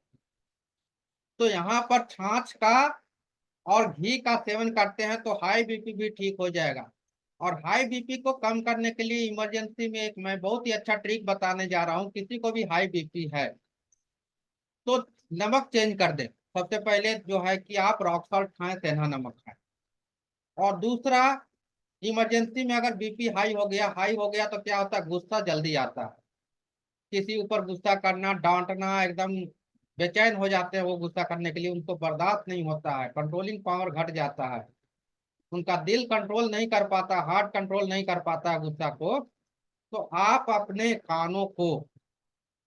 तो यहाँ पर छाछ का और घी का सेवन करते हैं तो हाई बीपी भी ठीक हो जाएगा। और हाई बीपी को कम करने के लिए इमरजेंसी में एक मैं बहुत ही अच्छा ट्रिक बताने जा रहा हूँ। किसी को भी हाई बीपी है तो नमक चेंज कर दें। सबसे पहले जो है कि आप रॉक सॉल्ट खाएं, सेंधा नमक खाएं। और दूसरा, इमरजेंसी में अगर बीपी हाई हो गया तो क्या होता है, गुस्सा जल्दी आता है। किसी ऊपर गुस्सा करना, डांटना, एकदम बेचैन हो जाते हैं वो गुस्सा करने के लिए, उनको बर्दाश्त नहीं होता है, कंट्रोलिंग पावर घट जाता है, उनका दिल कंट्रोल नहीं कर पाता, हार्ट कंट्रोल नहीं कर पाता है गुस्सा को। तो आप अपने कानों को,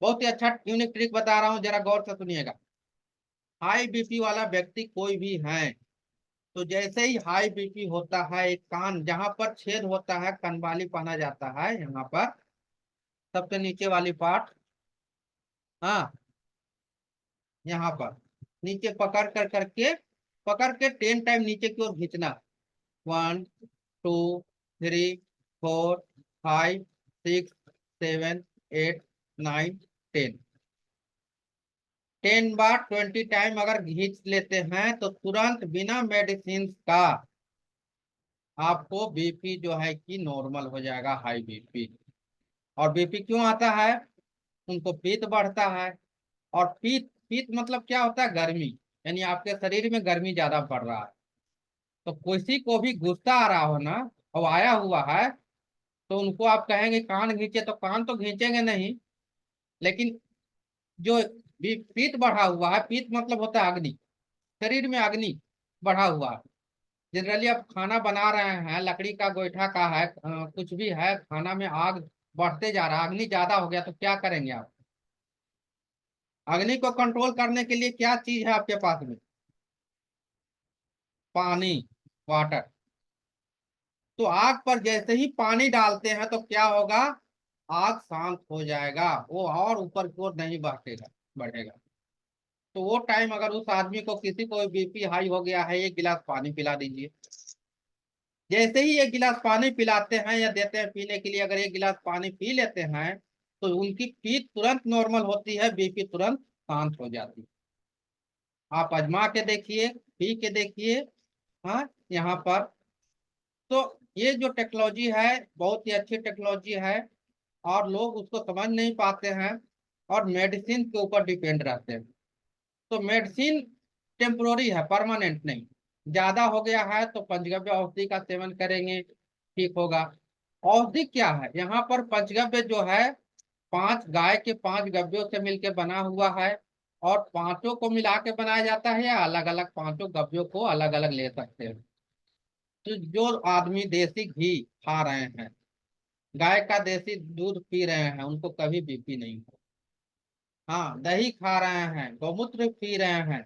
बहुत ही अच्छा यूनिक ट्रिक बता रहा हूँ, जरा गौर से सुनिएगा। हाई बीपी वाला व्यक्ति कोई भी है तो जैसे ही हाई बीपी होता है, एक कान जहां पर छेद होता है, कनवाली पहना जाता है, यहाँ पर सबसे नीचे वाली पार्ट, हाँ, यहाँ पर नीचे पकड़ के 10 टाइम नीचे की ओर खींचना। 1 2 3 4 5 6 7 8 9 10। 10 बार 20 टाइम अगर खींच लेते हैं तो तुरंत बिना मेडिसिन का आपको बीपी जो है कि नॉर्मल हो जाएगा, हाई बीपी। और बीपी क्यों आता है? उनको पित्त बढ़ता है। और पित्त पित्त मतलब क्या होता है? गर्मी। यानी आपके शरीर में गर्मी ज्यादा बढ़ रहा है। तो किसी को भी गुस्सा आ रहा हो ना, और आया हुआ है, तो उनको आप कहेंगे कान खींचे तो कान तो खींचेंगे नहीं। लेकिन जो भी पित्त बढ़ा हुआ है, पित्त मतलब होता है अग्नि, शरीर में अग्नि बढ़ा हुआ है। जनरली आप खाना बना रहे हैं, लकड़ी का गोईठा का है, कुछ भी है, खाना में आग बढ़ते जा रहा है, अग्नि ज्यादा हो गया तो क्या करेंगे आप? अग्नि को कंट्रोल करने के लिए क्या चीज है आपके पास में? पानी, वाटर। तो आग पर जैसे ही पानी डालते हैं तो क्या होगा? आग शांत हो जाएगा, वो और ऊपर की ओर नहीं बढ़ेगा। तो वो टाइम अगर उस आदमी को, किसी को बीपी हाई हो गया है, 1 गिलास पानी पिला दीजिए। जैसे ही 1 गिलास पानी पिलाते हैं या देते हैं पीने के लिए, अगर 1 गिलास पानी पी लेते हैं तो उनकी पीठ तुरंत नॉर्मल होती है, बीपी तुरंत शांत हो जाती है। आप आजमा के देखिए, पी के देखिए। हाँ, यहाँ पर तो ये जो टेक्नोलॉजी है बहुत ही अच्छी टेक्नोलॉजी है, और लोग उसको समझ नहीं पाते हैं और मेडिसिन के ऊपर डिपेंड रहते हैं। तो मेडिसिन टेम्पोररी है, परमानेंट नहीं। ज्यादा हो गया है तो पंचगव्य औषधि का सेवन करेंगे, ठीक होगा। औषधि क्या है? यहाँ पर पंचगव्य जो है, 5 गाय के 5 गव्यों से मिलकर बना हुआ है। और पांचों को मिला के बनाया जाता है या अलग अलग पांचों गव्यों को अलग अलग ले सकते हैं। तो जो आदमी देसी घी खा रहे हैं, गाय का देसी दूध पी रहे हैं, उनको कभी बीपी नहीं हो। हाँ, दही खा रहे हैं, गौमूत्र पी रहे हैं।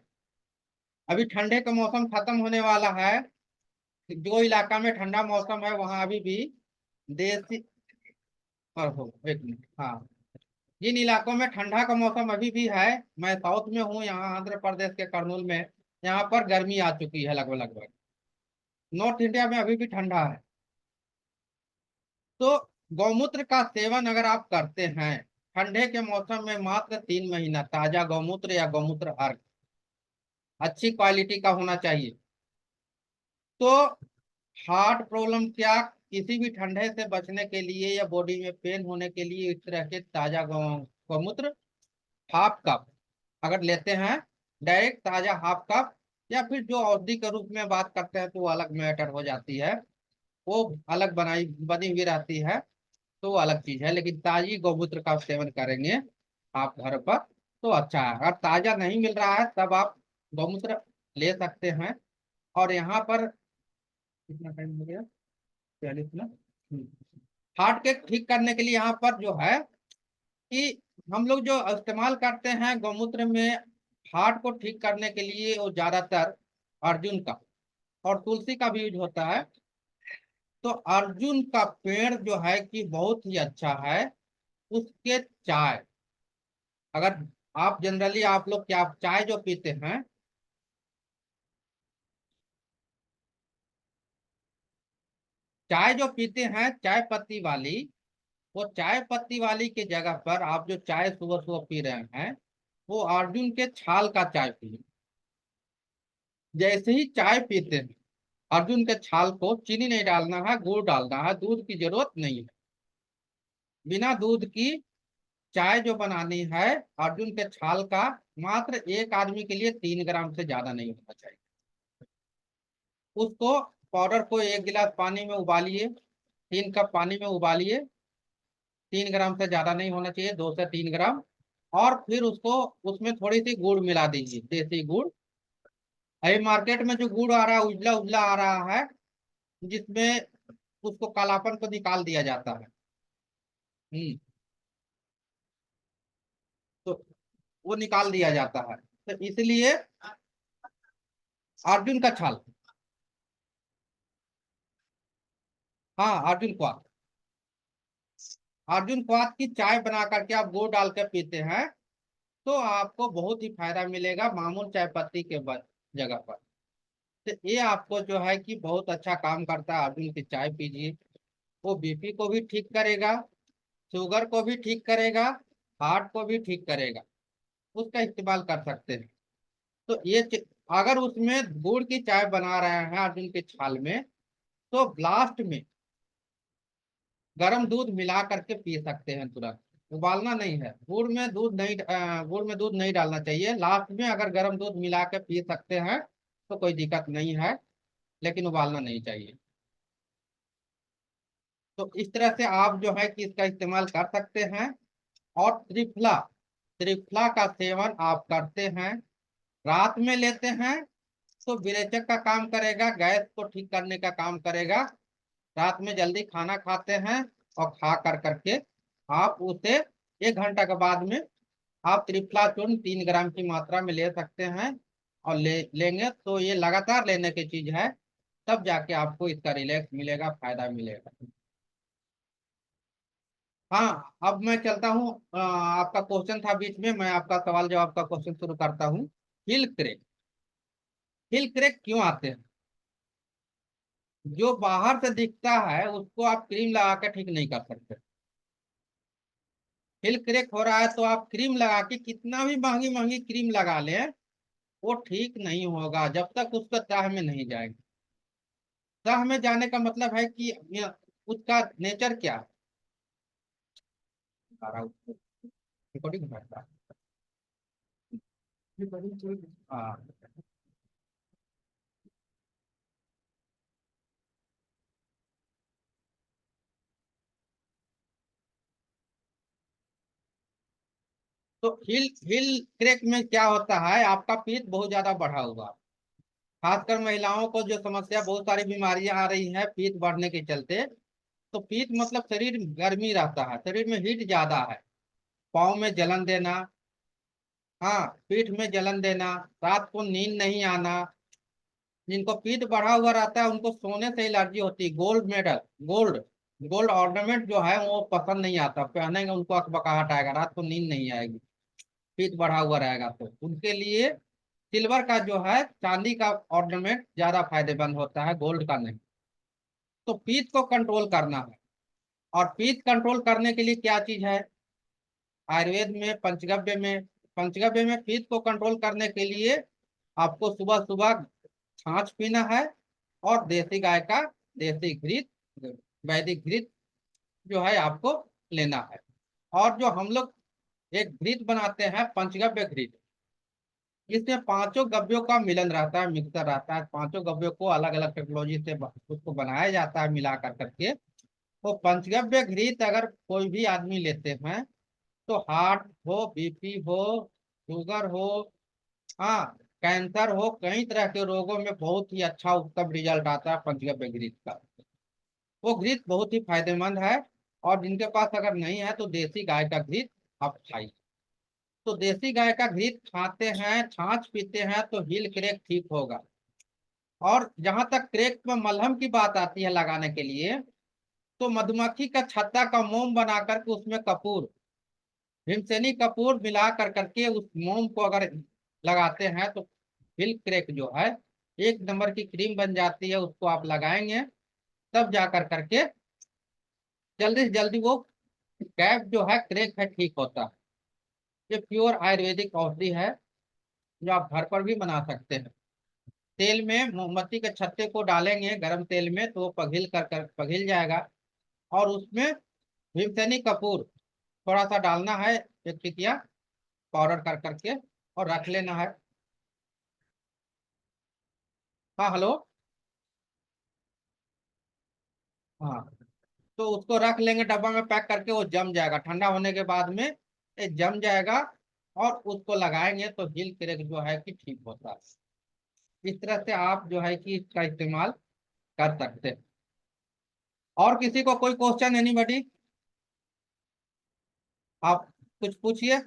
अभी ठंडे का मौसम खत्म होने वाला है, जो इलाका में ठंडा मौसम है वहां अभी भी देसी, और हो, 1 मिनट, हाँ, जिन इलाकों में ठंडा का मौसम अभी भी है, मैं साउथ में हूँ, यहाँ आंध्र प्रदेश के कर्नूल में, यहाँ पर गर्मी आ चुकी है लगभग लगभग। नॉर्थ इंडिया में अभी भी ठंडा है। तो गौमूत्र का सेवन अगर आप करते हैं ठंडे के मौसम में, मात्र 3 महीना ताजा गौमूत्र या गौमूत्र अर्क अच्छी क्वालिटी का होना चाहिए। तो हार्ट प्रॉब्लम क्या, किसी भी ठंडे से बचने के लिए या बॉडी में पेन होने के लिए इस तरह के ताजा गौमूत्र हाफ कप अगर लेते हैं, डायरेक्ट ताजा हाफ कप, या फिर जो औषधि के रूप में बात करते हैं तो वो अलग मैटर हो जाती है, वो अलग बनी हुई रहती है, तो वो अलग चीज है। लेकिन ताजी गौमूत्र का सेवन करेंगे आप घर पर तो अच्छा है। अगर ताजा नहीं मिल रहा है तब आप गौमूत्र ले सकते हैं। और यहाँ पर कितना टाइम हो गया, 40 मिनट। हार्ट के ठीक करने के लिए यहाँ पर जो है कि हम लोग जो इस्तेमाल करते हैं गौमूत्र में हार्ट को ठीक करने के लिए, वो ज्यादातर अर्जुन का और तुलसी का भी यूज होता है। तो अर्जुन का पेड़ जो है कि बहुत ही अच्छा है, उसके चाय, अगर आप जनरली आप लोग क्या चाय जो पीते हैं, चाय जो पीते हैं चाय पत्ती वाली, वो चाय पत्ती वाली की जगह पर आप जो चाय सुबह सुबह पी रहे हैं वो अर्जुन के छाल का चाय पिए। जैसे ही चाय पीते हैं अर्जुन के छाल को, चीनी नहीं डालना है, गुड़ डालना है, दूध की जरूरत नहीं है। बिना दूध की चाय जो बनानी है अर्जुन के छाल का, मात्र एक आदमी के लिए 3 ग्राम से ज्यादा नहीं होना चाहिए। उसको पाउडर को 1 गिलास पानी में उबालिए, 3 कप पानी में उबालिए, 3 ग्राम से ज्यादा नहीं होना चाहिए, 2 से 3 ग्राम। और फिर उसको उसमें थोड़ी सी गुड़ मिला दीजिए, देसी गुड़। अभी मार्केट में जो गुड़ आ रहा है उजला उजला आ रहा है, जिसमें उसको कालापन को निकाल दिया जाता है। हम्म। तो वो निकाल दिया जाता है, तो इसलिए अर्जुन का छाल, हाँ अर्जुन क्वाथ, अर्जुन क्वाथ की चाय बना करके आप गुड़ डाल के पीते हैं तो आपको बहुत ही फायदा मिलेगा मामूल चाय पत्ती के जगह पर। तो ये आपको जो है कि बहुत अच्छा काम करता है। अर्जुन की चाय पीजिए, वो बीपी को भी ठीक करेगा, शुगर को भी ठीक करेगा, हार्ट को भी ठीक करेगा, उसका इस्तेमाल कर सकते हैं। तो अगर उसमें गुड़ की चाय बना रहे हैं अर्जुन के छाल में, तो लास्ट में गर्म दूध मिला करके पी सकते हैं तुरंत। उबालना नहीं है, गुड़ में दूध नहीं डालना चाहिए। लास्ट में अगर गर्म दूध मिला के पी सकते हैं तो कोई दिक्कत नहीं है, लेकिन उबालना नहीं चाहिए। तो इस तरह से आप जो है कि इसका इस्तेमाल कर सकते हैं। और त्रिफला, त्रिफला का सेवन आप करते हैं, रात में लेते हैं तो विरेचक का काम करेगा, गैस को ठीक करने का काम करेगा। रात में जल्दी खाना खाते हैं और खा कर करके आप उसे 1 घंटा के बाद में आप त्रिफला चूर्ण 3 ग्राम की मात्रा में ले सकते हैं। और लेंगे तो ये लगातार लेने की चीज है, तब जाके आपको इसका रिलैक्स मिलेगा, फायदा मिलेगा। हाँ, अब मैं चलता हूँ, आपका क्वेश्चन था बीच में, मैं आपका सवाल जवाब का क्वेश्चन शुरू करता हूँ। हिल क्रैक, हिल क्रैक क्यों आते हैं? जो बाहर से दिखता है उसको आप क्रीम लगा के ठीक नहीं कर सकते। हिल क्रैक हो रहा है तो आप क्रीम लगा के कितना भी महंगी महंगी क्रीम लगा लें, वो ठीक नहीं होगा जब तक उसका तह में नहीं जाएगा। तह में जाने का मतलब है कि उसका नेचर क्या है, सारा रिकॉर्डिंग करता है। हाँ, तो हिल हिल क्रैक में क्या होता है, आपका पीठ बहुत ज्यादा बढ़ा हुआ है। खासकर महिलाओं को जो समस्या, बहुत सारी बीमारियां आ रही हैं पीठ बढ़ने के चलते। तो पीठ मतलब शरीर गर्मी रहता है, शरीर में हीट ज्यादा है, पाँव में जलन देना, हाँ पीठ में जलन देना, रात को नींद नहीं आना। जिनको पीठ बढ़ा हुआ रहता है उनको सोने से एलर्जी होती है, gold medal, gold gold ornament जो है वो पसंद नहीं आता, पहनेंगे उनको अकबकाहट आएगा, रात को नींद नहीं आएगी, पीठ बढ़ा हुआ रहेगा, तो उनके लिए सिल्वर का जो है, चांदी का ऑर्नामेंट ज्यादा फायदेमंद होता है, गोल्ड का नहीं। तो पीठ को कंट्रोल करना है, और पीठ कंट्रोल करने के लिए क्या चीज है, आयुर्वेद में पंचगव्य में पीठ को कंट्रोल करने के लिए आपको सुबह सुबह छाछ पीना है, और देसी गाय का देसी घृत, वैदिक घृत जो है आपको लेना है। और जो हम लोग एक घृत बनाते हैं पंचगव्य घृत, इसमें पांचों गव्यों का मिलन रहता है, मिक्सर रहता है, पांचों गव्यों को अलग अलग टेक्नोलॉजी से उसको बनाया जाता है मिला कर करके। तो पंचगव्य घृत अगर कोई भी आदमी लेते हैं तो हार्ट हो, बीपी हो, शुगर हो, हाँ, कैंसर हो, कई तरह के रोगों में बहुत ही अच्छा उत्तम रिजल्ट आता है पंचगव्य घृत का। वो घृत बहुत ही फायदेमंद है। और जिनके पास अगर नहीं है तो देसी गाय का घृत आप खाइए। तो देसी गाय का घृत खाते हैं, छाछ पीते हैं तो हील क्रैक ठीक होगा। और जहां तक क्रैक में मलहम की बात आती है लगाने के लिए, तो मधुमक्खी का छत्ता का मोम बना करके उसमें कपूर, भीमसेनी कपूर मिला कर करके उस मोम को अगर लगाते हैं तो हिल क्रैक जो है एक नंबर की क्रीम बन जाती है, उसको आप लगाएंगे तब जा कर करके जल्दी से जल्दी वो गैप जो है, क्रैक है, ठीक होता है। ये प्योर आयुर्वेदिक औषधि है जो आप घर पर भी बना सकते हैं। तेल में मोमबत्ती के छत्ते को डालेंगे गर्म तेल में तो वो पघिल जाएगा, और उसमें भीमसेनी कपूर थोड़ा सा डालना है, एक टिकिया पाउडर कर करके, और रख लेना है। हाँ, हेलो। हाँ, तो उसको रख लेंगे डब्बा में पैक करके, वो जम जाएगा, ठंडा होने के बाद में ये जम जाएगा, और उसको लगाएंगे तो हिल क्रैक जो है कि ठीक होता है। इस तरह से आप जो है कि इसका इस्तेमाल कर सकते हैं। और किसी को कोई क्वेश्चन, एनीबॉडी, आप कुछ पूछिए।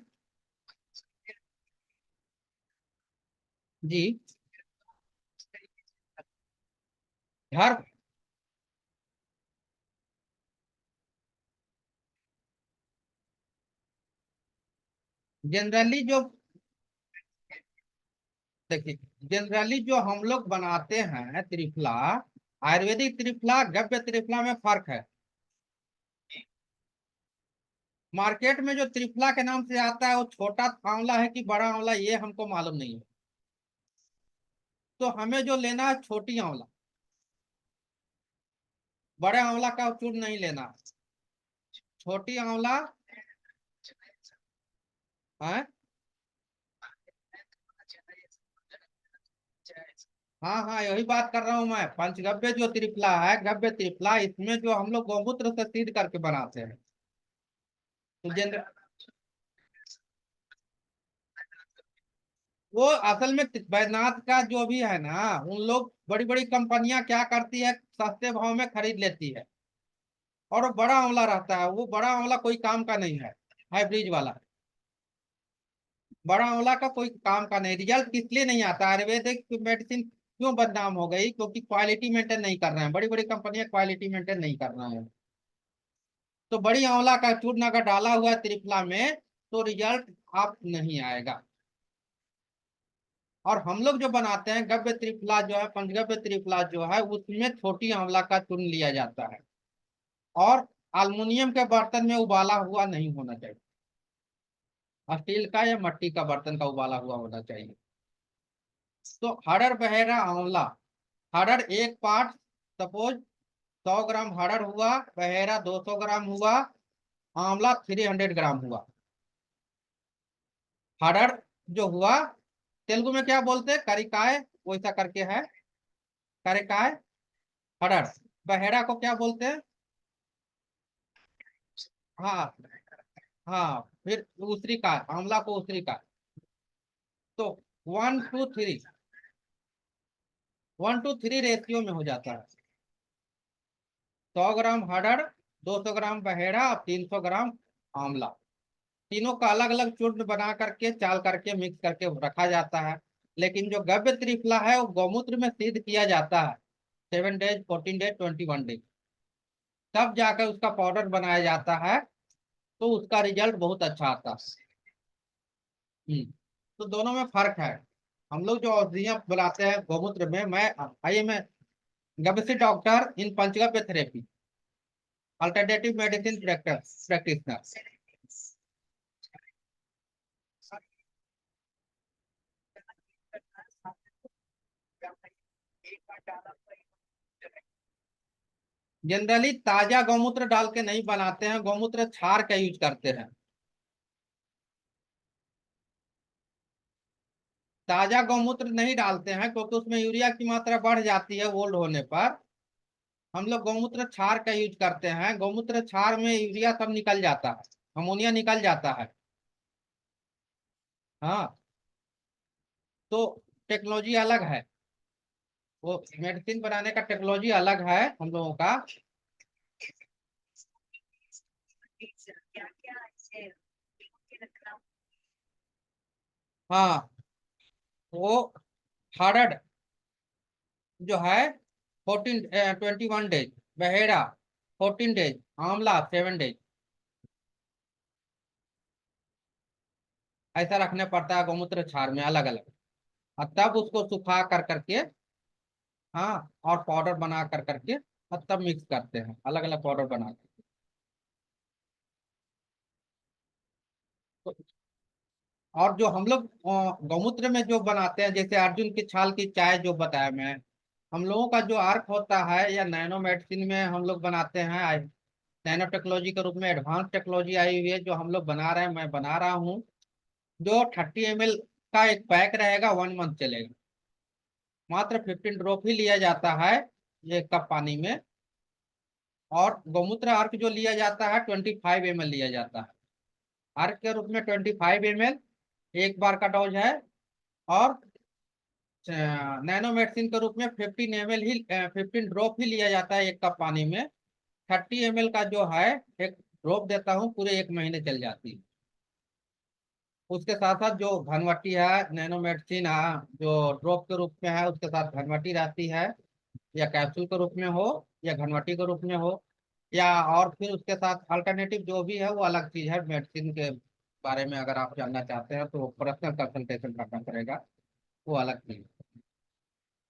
जी। घर जनरली जो, देखिए, जनरली जो हम लोग बनाते हैं त्रिफला, आयुर्वेदिक त्रिफला गव्य त्रिफला में फर्क है। मार्केट में जो त्रिफला के नाम से आता है वो छोटा आंवला है कि बड़ा आंवला, ये हमको मालूम नहीं है। तो हमें जो लेना है छोटी आंवला, बड़े आंवला का चूर्ण नहीं लेना, छोटी आंवला है। हाँ हाँ, यही बात कर रहा हूँ मैं, पंचगव्य जो त्रिफला है, गव्य त्रिफला, इसमें जो हम लोग गौमूत्र से सीध करके बनाते हैं। तो जनरल वो असल में बैद्यनाथ का जो भी है ना, उन लोग बड़ी बड़ी कंपनियां क्या करती है, सस्ते भाव में खरीद लेती है, और वो बड़ा आंवला रहता है, वो बड़ा आंवला कोई काम का नहीं है, हाइब्रिड वाला। बड़ा आंवला का कोई काम का नहीं, रिजल्ट इसलिए नहीं आता, आयुर्वेदिक मेडिसिन क्यों बदनाम हो गई, क्योंकि क्वालिटी मेंटेन नहीं कर रहे हैं, बड़ी बड़ी कंपनियां क्वालिटी मेंटेन नहीं कर रहे हैं। तो बड़ी आंवला का चूर्ण अगर डाला हुआ है त्रिफला में तो रिजल्ट आप नहीं आएगा। और हम लोग जो बनाते हैं गव्य त्रिफला जो है, पंचगव्य त्रिफला जो है, उसमें छोटी आंवला का चूर्ण लिया जाता है, और अल्मुनियम के बर्तन में उबाला हुआ नहीं होना चाहिए, स्टील का या मिट्टी का बर्तन का उबाला हुआ होना चाहिए। तो हरड़ बहेरा आंवला, हरड़ एक पार्ट, सपोज 100 ग्राम हरड़ हुआ, बहेरा 200 ग्राम हुआ, आंवला 300 ग्राम हुआ। हरड़ जो हुआ, तेलुगु में क्या बोलते हैं, करिकाय, वैसा करके है, करिकाय, हरड़। बहेरा को क्या बोलते हैं, हाँ हाँ, फिर दूसरी का आंवला को दूसरी का। तो 1 to 3, 1 to 3 रेशियो में हो जाता है। 100 ग्राम हरड़, 200 ग्राम बहेड़ा, और 300 ग्राम आंवला, तीनों का अलग अलग चूर्ण बना करके चाल करके मिक्स करके रखा जाता है। लेकिन जो गव्य त्रिफला है वो गौमूत्र में सिद्ध किया जाता है, 7 डेज, 14 डेज, 21 डेज, तब जाकर उसका पाउडर बनाया जाता है, तो उसका रिजल्ट बहुत अच्छा आता है। तो दोनों में फर्क है। हम लोग जो औषधियां बनाते हैं गौमूत्र में, मैं आई एम ए गवेषित doctor in panchagavya therapy, alternative medicine practitioner. Generally ताजा गौमूत्र डाल के नहीं बनाते हैं, गौमूत्र क्षार का यूज करते हैं। ताजा गौमूत्र नहीं डालते हैं क्योंकि उसमें यूरिया की मात्रा बढ़ जाती है ओल्ड होने पर। हम लोग गौमूत्र क्षार का यूज करते हैं। गौमूत्र क्षार में यूरिया सब निकल जाता है, अमोनिया निकल जाता है। हाँ, तो टेक्नोलॉजी अलग है, वो मेडिसिन बनाने का टेक्नोलॉजी अलग है हम लोगों का। हाँ, वो हार्ड जो है 21 डेज, बहेड़ा 14 डेज, आंवला 7 डेज, ऐसा रखने पड़ता है गौमूत्र क्षार में अलग अलग। और तब उसको सुखा कर करके, हाँ, और पाउडर बना कर करके, और तब मिक्स करते हैं अलग अलग पाउडर बना के। तो और जो हम लोग गौमूत्र में जो बनाते हैं, जैसे अर्जुन की छाल की चाय जो बताया मैं, हम लोगों का जो अर्क होता है, या नैनो मेडिसिन में हम लोग बनाते हैं। नैनो टेक्नोलॉजी के रूप में एडवांस टेक्नोलॉजी आई हुई है जो हम लोग बना रहे हैं, मैं बना रहा हूँ। जो 30 ml का एक पैक रहेगा, 1 मंथ चलेगा। मात्र 15 ड्रॉप ही लिया जाता है 1 कप पानी में। और गौमूत्र अर्क जो लिया जाता है 25 ml लिया जाता है। अर्क के रूप में 25 ml एक बार का डोज है। और नैनो मेडिसिन के रूप में 15 ml ही, 15 ड्रॉप ही लिया जाता है 1 कप पानी में। 30 ml का जो है, एक ड्रॉप देता हूँ, पूरे 1 महीने चल जाती है। उसके साथ साथ जो घनवटी है, नैनो मेडिसिन है, जो ड्रॉप के रूप में है, उसके साथ घनवटी रहती है, या कैप्सूल के रूप में हो, या घनवटी के रूप में हो, या और फिर उसके साथ अल्टरनेटिव जो भी है वो अलग चीज है। मेडिसिन के बारे में अगर आप जानना चाहते हैं तो पर्सनल कंसल्टेशन करना पड़ेगा, वो अलग चीज है।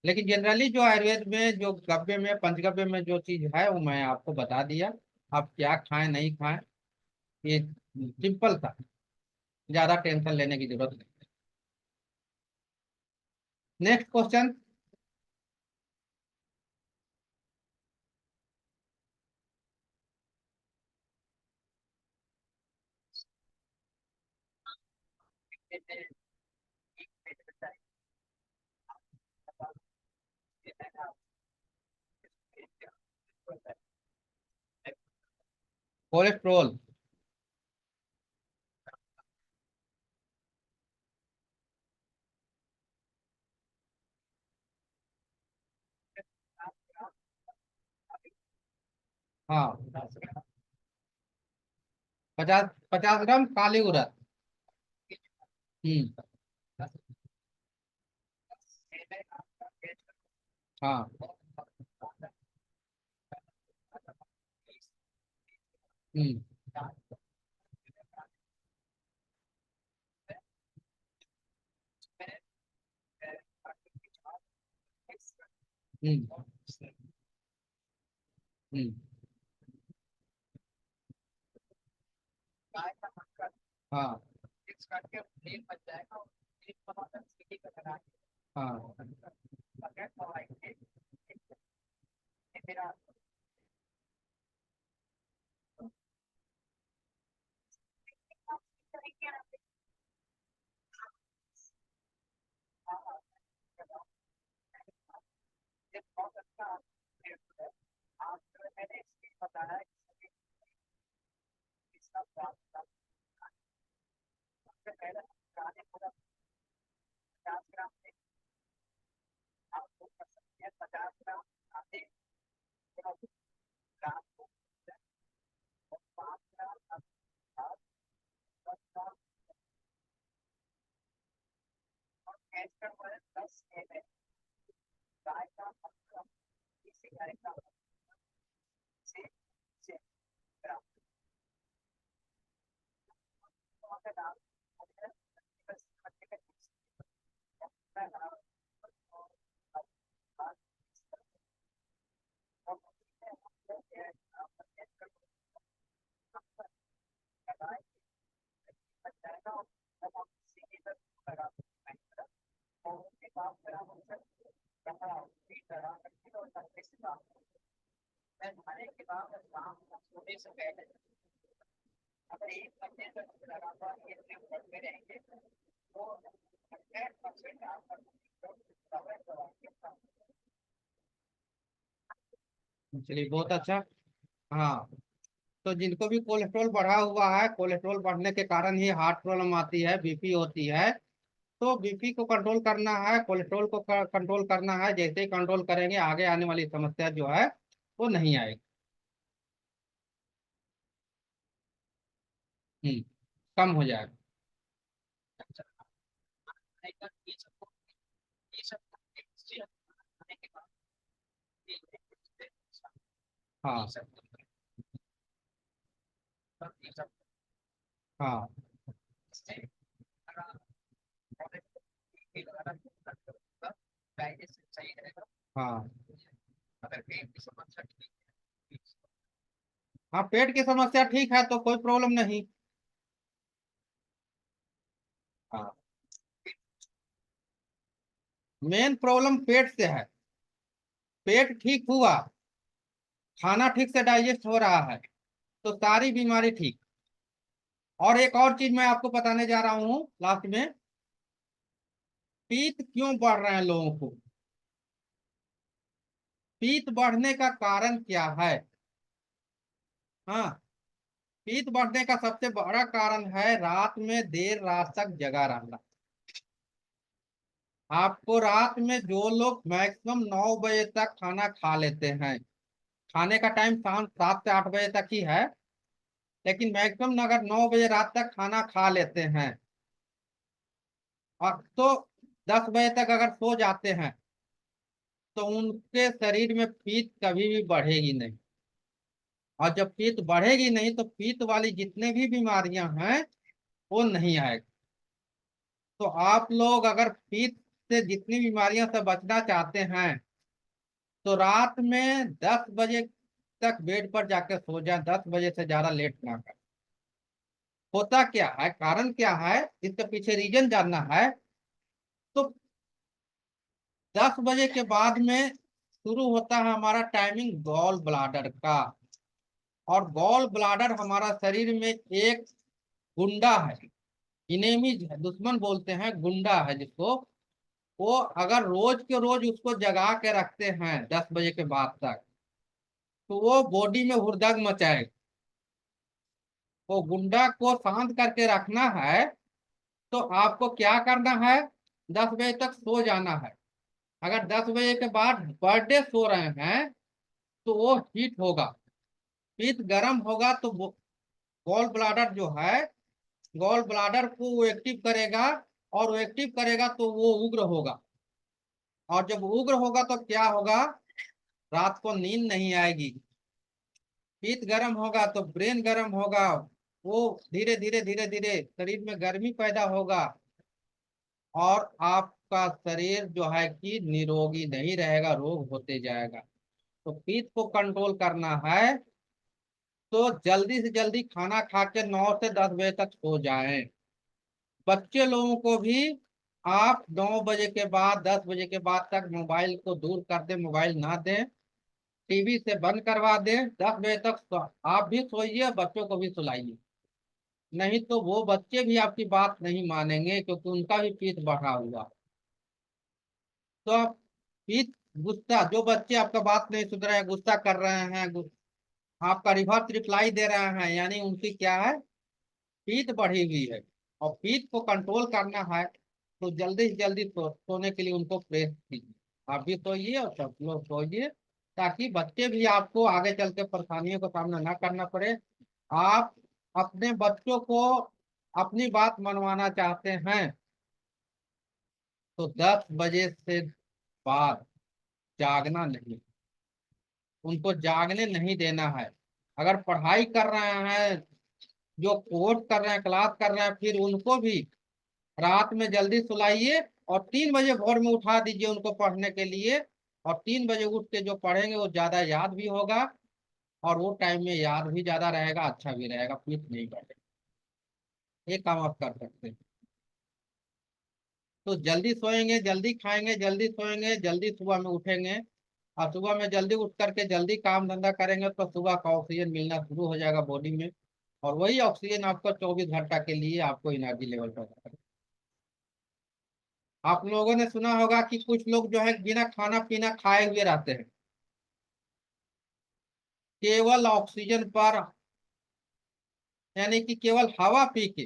लेकिन जनरली जो आयुर्वेद में, जो गव्य में, पंचगव्य में जो चीज है वो मैं आपको बता दिया। आप क्या खाएं नहीं खाएं, ये सिंपल था, ज्यादा टेंशन लेने की जरूरत नहीं। Next question. कोलेस्ट्रोल। हाँ, 50 50 ग्राम काली उड़द। हम्म। हाँ। हम्म। हम्म। हम्म। हाँ। हाँ। चलिए बहुत अच्छा। हाँ, तो जिनको भी कोलेस्ट्रॉल बढ़ा हुआ है, कोलेस्ट्रॉल बढ़ने के कारण ही हार्ट प्रॉब्लम आती है, बीपी होती है, तो बीपी को कंट्रोल करना है, कोलेस्ट्रॉल को कंट्रोल करना है। जैसे ही कंट्रोल करेंगे आगे आने वाली समस्या जो है वो नहीं आएगी। हम्म, कम हो जाएगा। हाँ हाँ हाँ हाँ, पेट की समस्या ठीक है तो कोई प्रॉब्लम नहीं। हाँ, मेन प्रॉब्लम पेट से है। पेट ठीक हुआ, खाना ठीक से डाइजेस्ट हो रहा है, तो सारी बीमारी ठीक। और एक और चीज मैं आपको बताने जा रहा हूँ लास्ट में, पीत क्यों बढ़ रहे हैं लोगों को। पीत बढ़ने का कारण क्या है? हाँ, पीत बढ़ने का सबसे बड़ा कारण है रात में देर रात तक जगा रहना। आपको रात में जो लोग मैक्सिमम 9 बजे तक खाना खा लेते हैं, खाने का टाइम शाम 7 से 8 बजे तक ही है, लेकिन मैक्सिमम अगर 9 बजे रात तक खाना खा लेते हैं और तो 10 बजे तक अगर सो जाते हैं, तो उनके शरीर में पीत कभी भी बढ़ेगी नहीं। और जब पीत बढ़ेगी नहीं तो पीत वाली जितने भी बीमारियां हैं वो नहीं आएगी। तो आप लोग अगर पीत से जितनी बीमारियों से बचना चाहते हैं तो रात में 10 बजे तक बेड पर जाकर सो जाए, 10 बजे से ज्यादा लेट ना करें। होता क्या है, कारण क्या है, इसके पीछे रीजन जानना है तो 10 बजे के बाद में शुरू होता है हमारा टाइमिंग गॉल ब्लाडर का। और गॉल ब्लाडर हमारा शरीर में एक गुंडा है, इनेमी दुश्मन बोलते हैं, गुंडा है जिसको, वो अगर रोज के रोज उसको जगा के रखते हैं 10 बजे के बाद तक, तो वो बॉडी में हुड़दंग मचाएगा। वो गुंडा को शांत करके रखना है तो आपको क्या करना है, 10 बजे तक सो जाना है। अगर 10 बजे के बाद बर्थडे सो रहे हैं तो वो हीट होगा, हीट गर्म होगा तो गॉल ब्लाडर जो है, गॉल ब्लाडर को वो एक्टिव करेगा, और वो एक्टिव करेगा तो वो उग्र होगा। और जब उग्र होगा तो क्या होगा, रात को नींद नहीं आएगी। पीत गर्म होगा तो ब्रेन गर्म होगा, वो धीरे धीरे धीरे धीरे शरीर में गर्मी पैदा होगा, और आपका शरीर जो है कि निरोगी नहीं रहेगा, रोग होते जाएगा। तो पीत को कंट्रोल करना है तो जल्दी से जल्दी खाना खा के 9 से 10 बजे तक सो जाएं। बच्चे लोगों को भी आप 9 बजे के बाद 10 बजे के बाद तक मोबाइल को दूर कर दें, मोबाइल ना दें, टीवी से बंद करवा दें। 10 बजे तक आप भी सोइए, बच्चों को भी सुलाइए। नहीं तो वो बच्चे भी आपकी बात नहीं मानेंगे, क्योंकि उनका भी पीठ बढ़ा हुआ। तो आप पीठ, गुस्सा, जो बच्चे आपका बात नहीं सुन रहे हैं, गुस्सा कर रहे हैं, आपका रिवर्स रिप्लाई दे रहे हैं, यानी उनकी क्या है, पीठ बढ़ी हुई है। और पीठ को कंट्रोल करना है तो जल्दी से जल्दी सोने के लिए उनको प्रेस कीजिए। आप भी सोइए और सब लोग सोइए, ताकि बच्चे भी आपको आगे चल के परेशानियों का सामना ना करना पड़े। आप अपने बच्चों को अपनी बात मनवाना चाहते हैं तो 10 बजे से बाद जागना नहीं, उनको जागने नहीं देना है। अगर पढ़ाई कर रहे हैं जो कोर्स कर रहे हैं, क्लास कर रहे हैं, फिर उनको भी रात में जल्दी सुलाइए और 3 बजे भोर में उठा दीजिए उनको पढ़ने के लिए। और 3 बजे उठ के जो पढ़ेंगे वो ज्यादा याद भी होगा, और वो टाइम में याद भी ज्यादा रहेगा, अच्छा भी रहेगा, फिट नहीं पड़ेगा। ये काम आप कर सकते हैं। तो जल्दी सोएंगे, जल्दी खाएंगे, जल्दी सोएंगे, जल्दी सुबह में उठेंगे, और सुबह में जल्दी उठ करके जल्दी काम धंधा करेंगे, तो सुबह का ऑक्सीजन मिलना शुरू हो जाएगा बॉडी में। और वही ऑक्सीजन आपको 24 घंटा के लिए आपको एनर्जी लेवल पर रखेगा। आप लोगों ने सुना होगा कि कुछ लोग जो है बिना खाना पीना खाए हुए रहते हैं, केवल ऑक्सीजन पर, यानी कि केवल हवा पी के।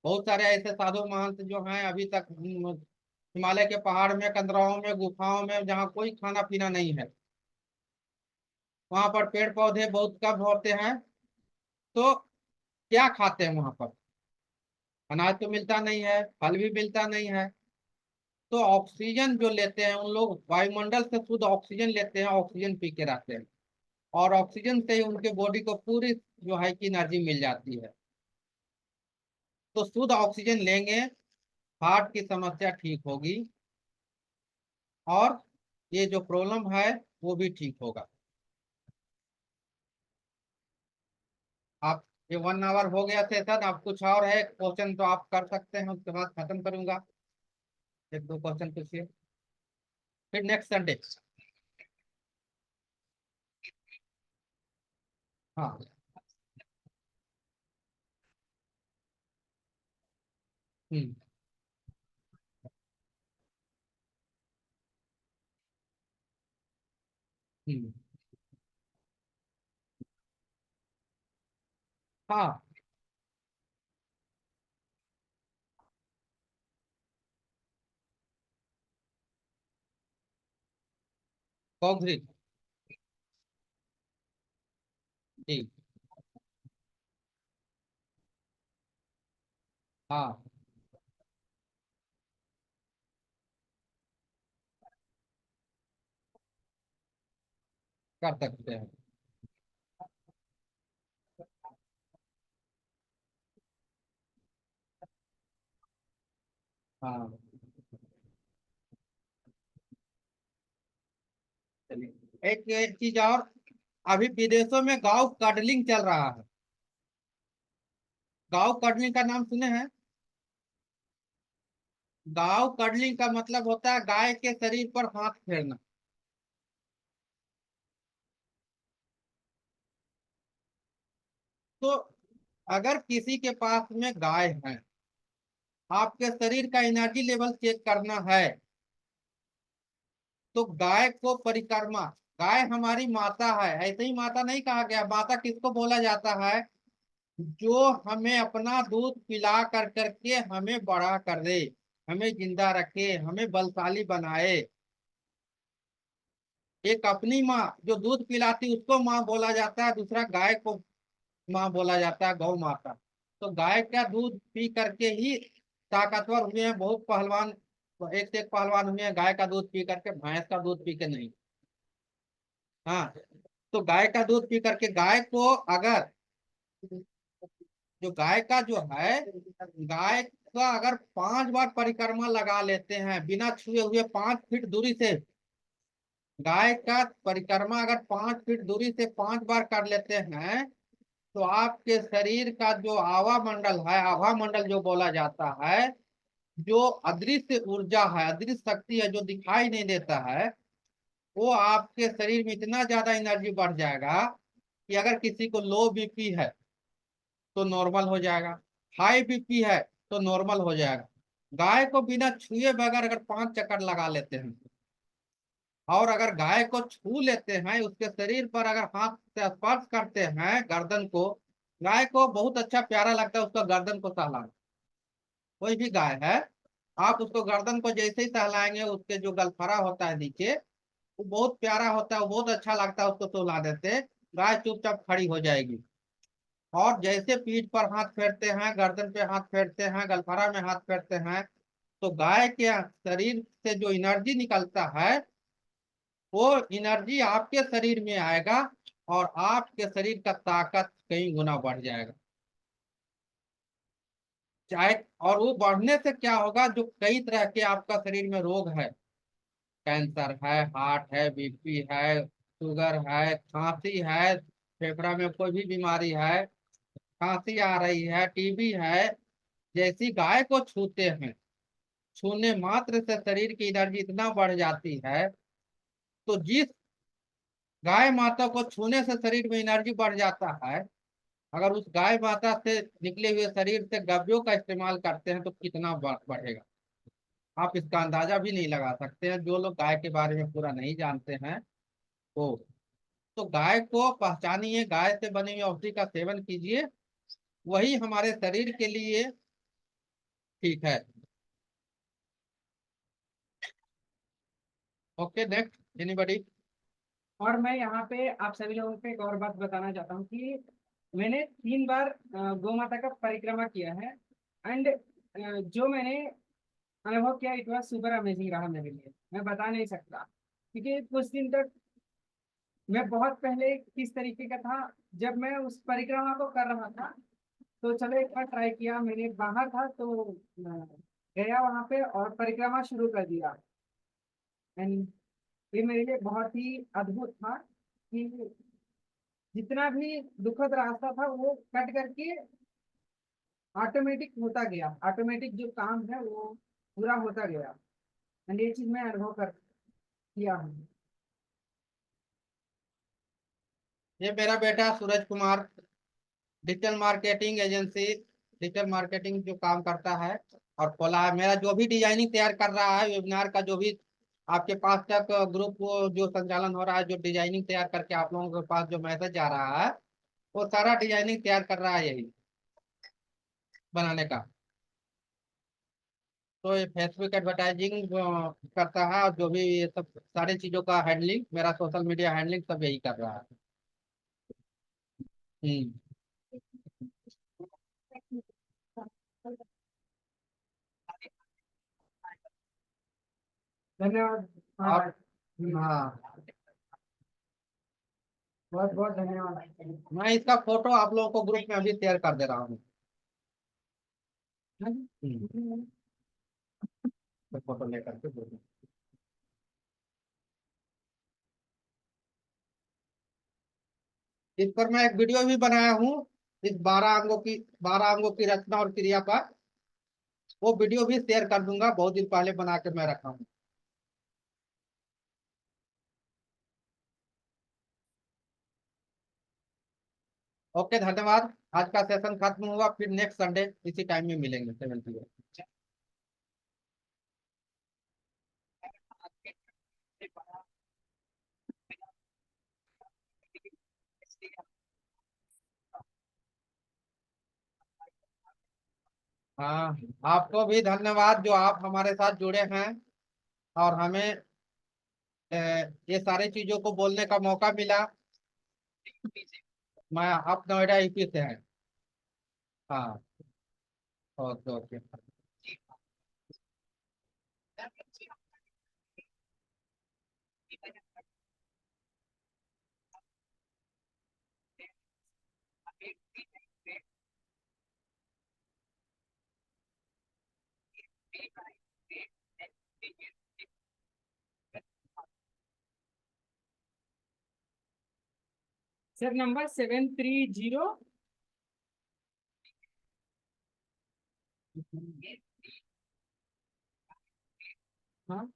बहुत सारे ऐसे साधु महंत जो हैं अभी तक हिमालय के पहाड़ में, कंदराओं में, गुफाओं में, जहाँ कोई खाना पीना नहीं है, वहां पर पेड़ पौधे बहुत कम होते हैं, तो क्या खाते हैं वहां पर? अनाज तो मिलता नहीं है, फल भी मिलता नहीं है। तो ऑक्सीजन जो लेते हैं उन लोग, वायुमंडल से शुद्ध ऑक्सीजन लेते हैं, ऑक्सीजन पी के रहते हैं। और ऑक्सीजन से ही उनके बॉडी को पूरी जो है कि एनर्जी मिल जाती है। तो शुद्ध ऑक्सीजन लेंगे, हार्ट की समस्या ठीक होगी, और ये जो प्रॉब्लम है वो भी ठीक होगा। आप, ये 1 आवर हो गया सेशन, आप कुछ और है क्वेश्चन तो आप कर सकते हैं, उसके बाद खत्म करूंगा। एक दो क्वेश्चन पूछिए, फिर नेक्स्ट संडे। हाँ। हम्म। हम्म। हाँ। कॉन्क्रीट। जी। हाँ, कर सकते हैं। हाँ, चलिए एक चीज और, अभी विदेशों में गांव कडलिंग चल रहा है। गांव कडलिंग का नाम सुने हैं? गांव कडलिंग का मतलब होता है गाय के शरीर पर हाथ फेरना। तो अगर किसी के पास में गाय है, आपके शरीर का एनर्जी लेवल चेक करना है, तो गाय को परिक्रमा, गाय हमारी माता है, ऐसे ही माता नहीं कहा गया, माता किसको बोला जाता है? जो हमें अपना दूध पिला कर करके हमें बड़ा कर दे, हमें जिंदा रखे, हमें बलशाली बनाए। एक अपनी माँ जो दूध पिलाती उसको माँ बोला जाता है, दूसरा गाय को माँ बोला जाता है, गौ माता। तो गाय का दूध पी करके ही ताकतवर हुए हैं बहुत पहलवान, तो एक से एक पहलवान हुए हैं गाय का दूध पी करके, भैंस का दूध पी के नहीं। हाँ। तो गाय का दूध पी करके, गाय को अगर, जो गाय का जो है, गाय का अगर 5 बार परिक्रमा लगा लेते हैं बिना छुए हुए, 5 फीट दूरी से, गाय का परिक्रमा अगर 5 फीट दूरी से 5 बार कर लेते हैं, तो आपके शरीर का जो आवा मंडल है, आभा मंडल जो बोला जाता है, जो अदृश्य ऊर्जा है, अदृश्य शक्ति है जो दिखाई नहीं देता है, वो आपके शरीर में इतना ज्यादा एनर्जी बढ़ जाएगा कि अगर किसी को लो बीपी है तो नॉर्मल हो जाएगा, हाई बीपी है तो नॉर्मल हो जाएगा। गाय को बिना छुए बगैर अगर 5 चक्कर लगा लेते हैं, और अगर गाय को छू लेते हैं, उसके शरीर पर अगर हाथ से स्पर्श करते हैं गर्दन को, गाय को बहुत अच्छा प्यारा लगता है उसका गर्दन को सहलाना। कोई भी गाय है, आप उसको गर्दन को जैसे ही सहलाएंगे, उसके जो गलफरा होता है नीचे, वो बहुत प्यारा होता है, वो बहुत अच्छा लगता है, उसको सहला देते गाय चुपचाप खड़ी हो जाएगी। और जैसे पीठ पर हाथ फेरते हैं, गर्दन पे हाथ फेरते हैं, गलफरा में हाथ फेरते हैं, तो गाय के शरीर से जो एनर्जी निकलता है, वो एनर्जी आपके शरीर में आएगा, और आपके शरीर का ताकत कई गुना बढ़ जाएगा। चाहे, और वो बढ़ने से क्या होगा, जो कई तरह के आपका शरीर में रोग है, कैंसर है, हार्ट है, बीपी है, शुगर है, खांसी है, फेफड़ा में कोई भी बीमारी है, खांसी आ रही है, टीबी है, जैसी गाय को छूते हैं, छूने मात्र से शरीर की एनर्जी इतना बढ़ जाती है। तो जिस गाय माता को छूने से शरीर में एनर्जी बढ़ जाता है, अगर उस गाय माता से निकले हुए शरीर से गव्यों का इस्तेमाल करते हैं तो कितना बढ़ेगा, आप इसका अंदाजा भी नहीं लगा सकते हैं, जो लोग गाय के बारे में पूरा नहीं जानते हैं। तो तो गाय को पहचानिए, गाय से बनी हुई औषधि का सेवन कीजिए, वही हमारे शरीर के लिए ठीक है। Okay, next anybody. और मैं यहाँ पे आप सभी लोगों को एक और बात बताना चाहता हूँ कि मैंने 3 बार गौ माता का परिक्रमा किया है। एंड जो मैंने अनुभव किया, इट वॉज सुपर अमेजिंग रहा मेरे लिए, मैं बता नहीं सकता। क्योंकि कुछ दिन तक मैं बहुत पहले किस तरीके का था, जब मैं उस परिक्रमा को कर रहा था, तो चलो एक बार ट्राई किया, मैंने बाहर था तो गया वहां पे और परिक्रमा शुरू कर दिया। एंड ये मेरे लिए बहुत ही अद्भुत था कि जितना भी दुखद रास्ता था वो कट करके ऑटोमेटिक होता गया, ऑटोमेटिक जो काम है वो पूरा होता गया। एंड ये चीज मैं अनुभव कर किया हूँ। ये मेरा बेटा Suraj Kumar, digital marketing agency, digital marketing जो काम करता है और खोला है। मेरा जो भी डिजाइनिंग तैयार कर रहा है, वेबिनार का जो भी आपके पास तक ग्रुप जो संचालन हो रहा है, जो डिजाइनिंग तैयार करके आप लोगों के पास जो मैसेज जा रहा है, वो सारा डिजाइनिंग तैयार कर रहा है यही बनाने का। तो ये फेसबुक एडवर्टाइजिंग करता है, और जो भी ये सब सारी चीजों का हैंडलिंग, मेरा सोशल मीडिया हैंडलिंग सब यही कर रहा है। हम्म। धन्यवाद। और हाँ, हाँ, बहुत बहुत धन्यवाद। मैं इसका फोटो आप लोगों को ग्रुप में अभी शेयर कर दे रहा हूँ। तो फोटो लेकर के भेजो। इस पर मैं एक वीडियो भी बनाया हूँ, इस 12 अंगों की रचना और क्रिया पर, वो वीडियो भी शेयर कर दूंगा, बहुत दिन पहले बना के मैं रखा हूँ। ओके, धन्यवाद। आज का सेशन खत्म हुआ, फिर नेक्स्ट संडे इसी टाइम में मिलेंगे 7 PM। हाँ, आपको भी धन्यवाद जो आप हमारे साथ जुड़े हैं और हमें अ, ये सारी चीजों को बोलने का मौका मिला। मैं आप नोएडा यूपी से हैं। हाँ। Okay okay. Sir number 730। हाँ।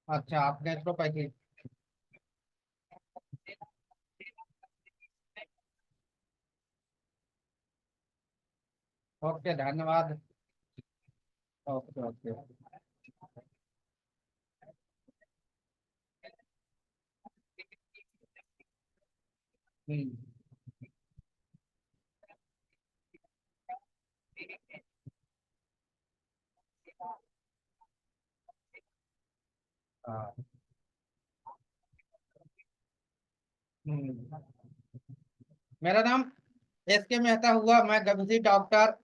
अच्छा, आप नेचुरोपैथी। ओके, धन्यवाद। Okay okay. हम्म। हाँ। हम्म। मेरा नाम SK मेहता हुआ, मैं गभीसी डॉक्टर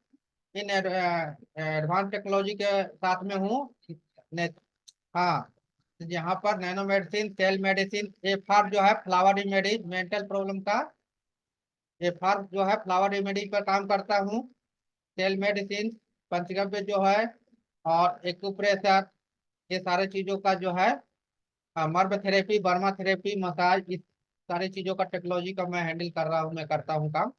इन एडवांस टेक्नोलॉजी के साथ में हूँ। ने, हाँ, यहाँ पर nano medicine, cell medicine, FR जो है फ्लावर रेमेडी मेंटल प्रॉब्लम का, एफआर जो है फ्लावर रेमेडी पर काम करता हूँ। सेल मेडिसिन, पंचगव्य जो है, और एक्यूप्रेशर, ये सारे चीजों का जो है मर्म थेरेपी, बर्मा थेरेपी, मसाज, इस सारी चीजों का टेक्नोलॉजी का मैं हैंडल कर रहा हूँ, मैं करता हूँ काम।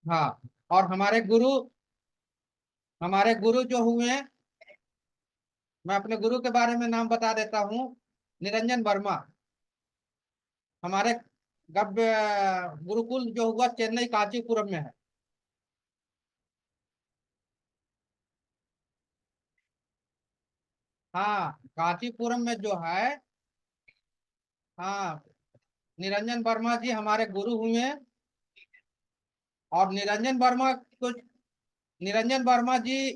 हाँ, और हमारे गुरु जो हुए, मैं अपने गुरु के बारे में नाम बता देता हूँ। निरंजन वर्मा, हमारे गव्य गुरुकुल जो हुआ चेन्नई कांचीपुरम में है। हाँ, कांचीपुरम में जो है, हाँ, निरंजन वर्मा जी हमारे गुरु हुए। और निरंजन वर्मा जी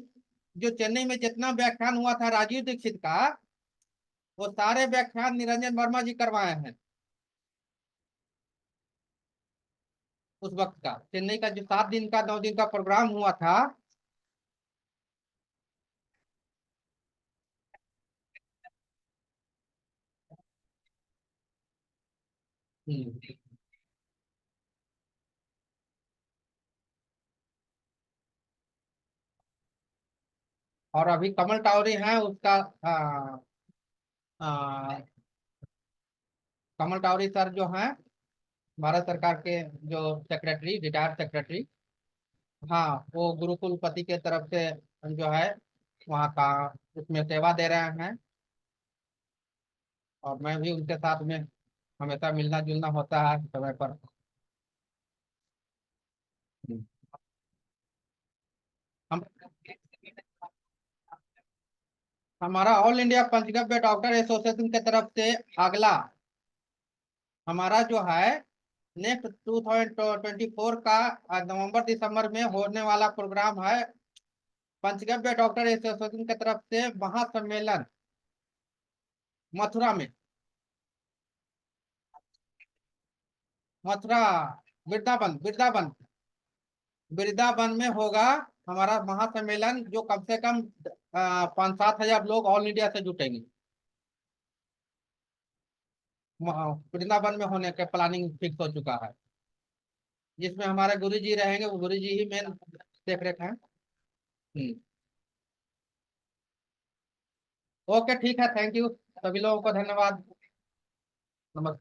जो चेन्नई में जितना व्याख्यान हुआ था राजीव दीक्षित का, वो सारे व्याख्यान निरंजन वर्मा जी करवाए हैं। उस वक्त का चेन्नई का जो 7 दिन का 9 दिन का प्रोग्राम हुआ था। हम्म, और अभी कमल टावरी है उसका। आ, आ, कमल टावरी सर जो हैं भारत सरकार के, जो सेक्रेटरी, रिटायर्ड सेक्रेटरी। हाँ, वो गुरुकुलपति के तरफ से जो है वहाँ का उसमें सेवा दे रहे हैं। और मैं भी उनके साथ में हमेशा मिलना जुलना होता है समय पर। हम्म। हम हमारा ऑल इंडिया पंचगव्य डॉक्टर एसोसिएशन की तरफ से अगला हमारा जो है नेक्स्ट 2024 का नवंबर दिसंबर में होने वाला प्रोग्राम है, पंचगव्य डॉक्टर एसोसिएशन की तरफ से महासम्मेलन मथुरा में। मथुरा, वृंदावन वृंदावन में होगा हमारा महासम्मेलन, जो कम से कम 5-7 हजार लोग ऑल इंडिया से जुटेंगे। वृंदावन में होने का प्लानिंग फिक्स हो चुका है, जिसमें हमारे गुरु जी रहेंगे, वो गुरु जी ही मेन देख रेख हैं। हम्म। ओके, ठीक है, थैंक यू, सभी लोगों को धन्यवाद। नमस्कार।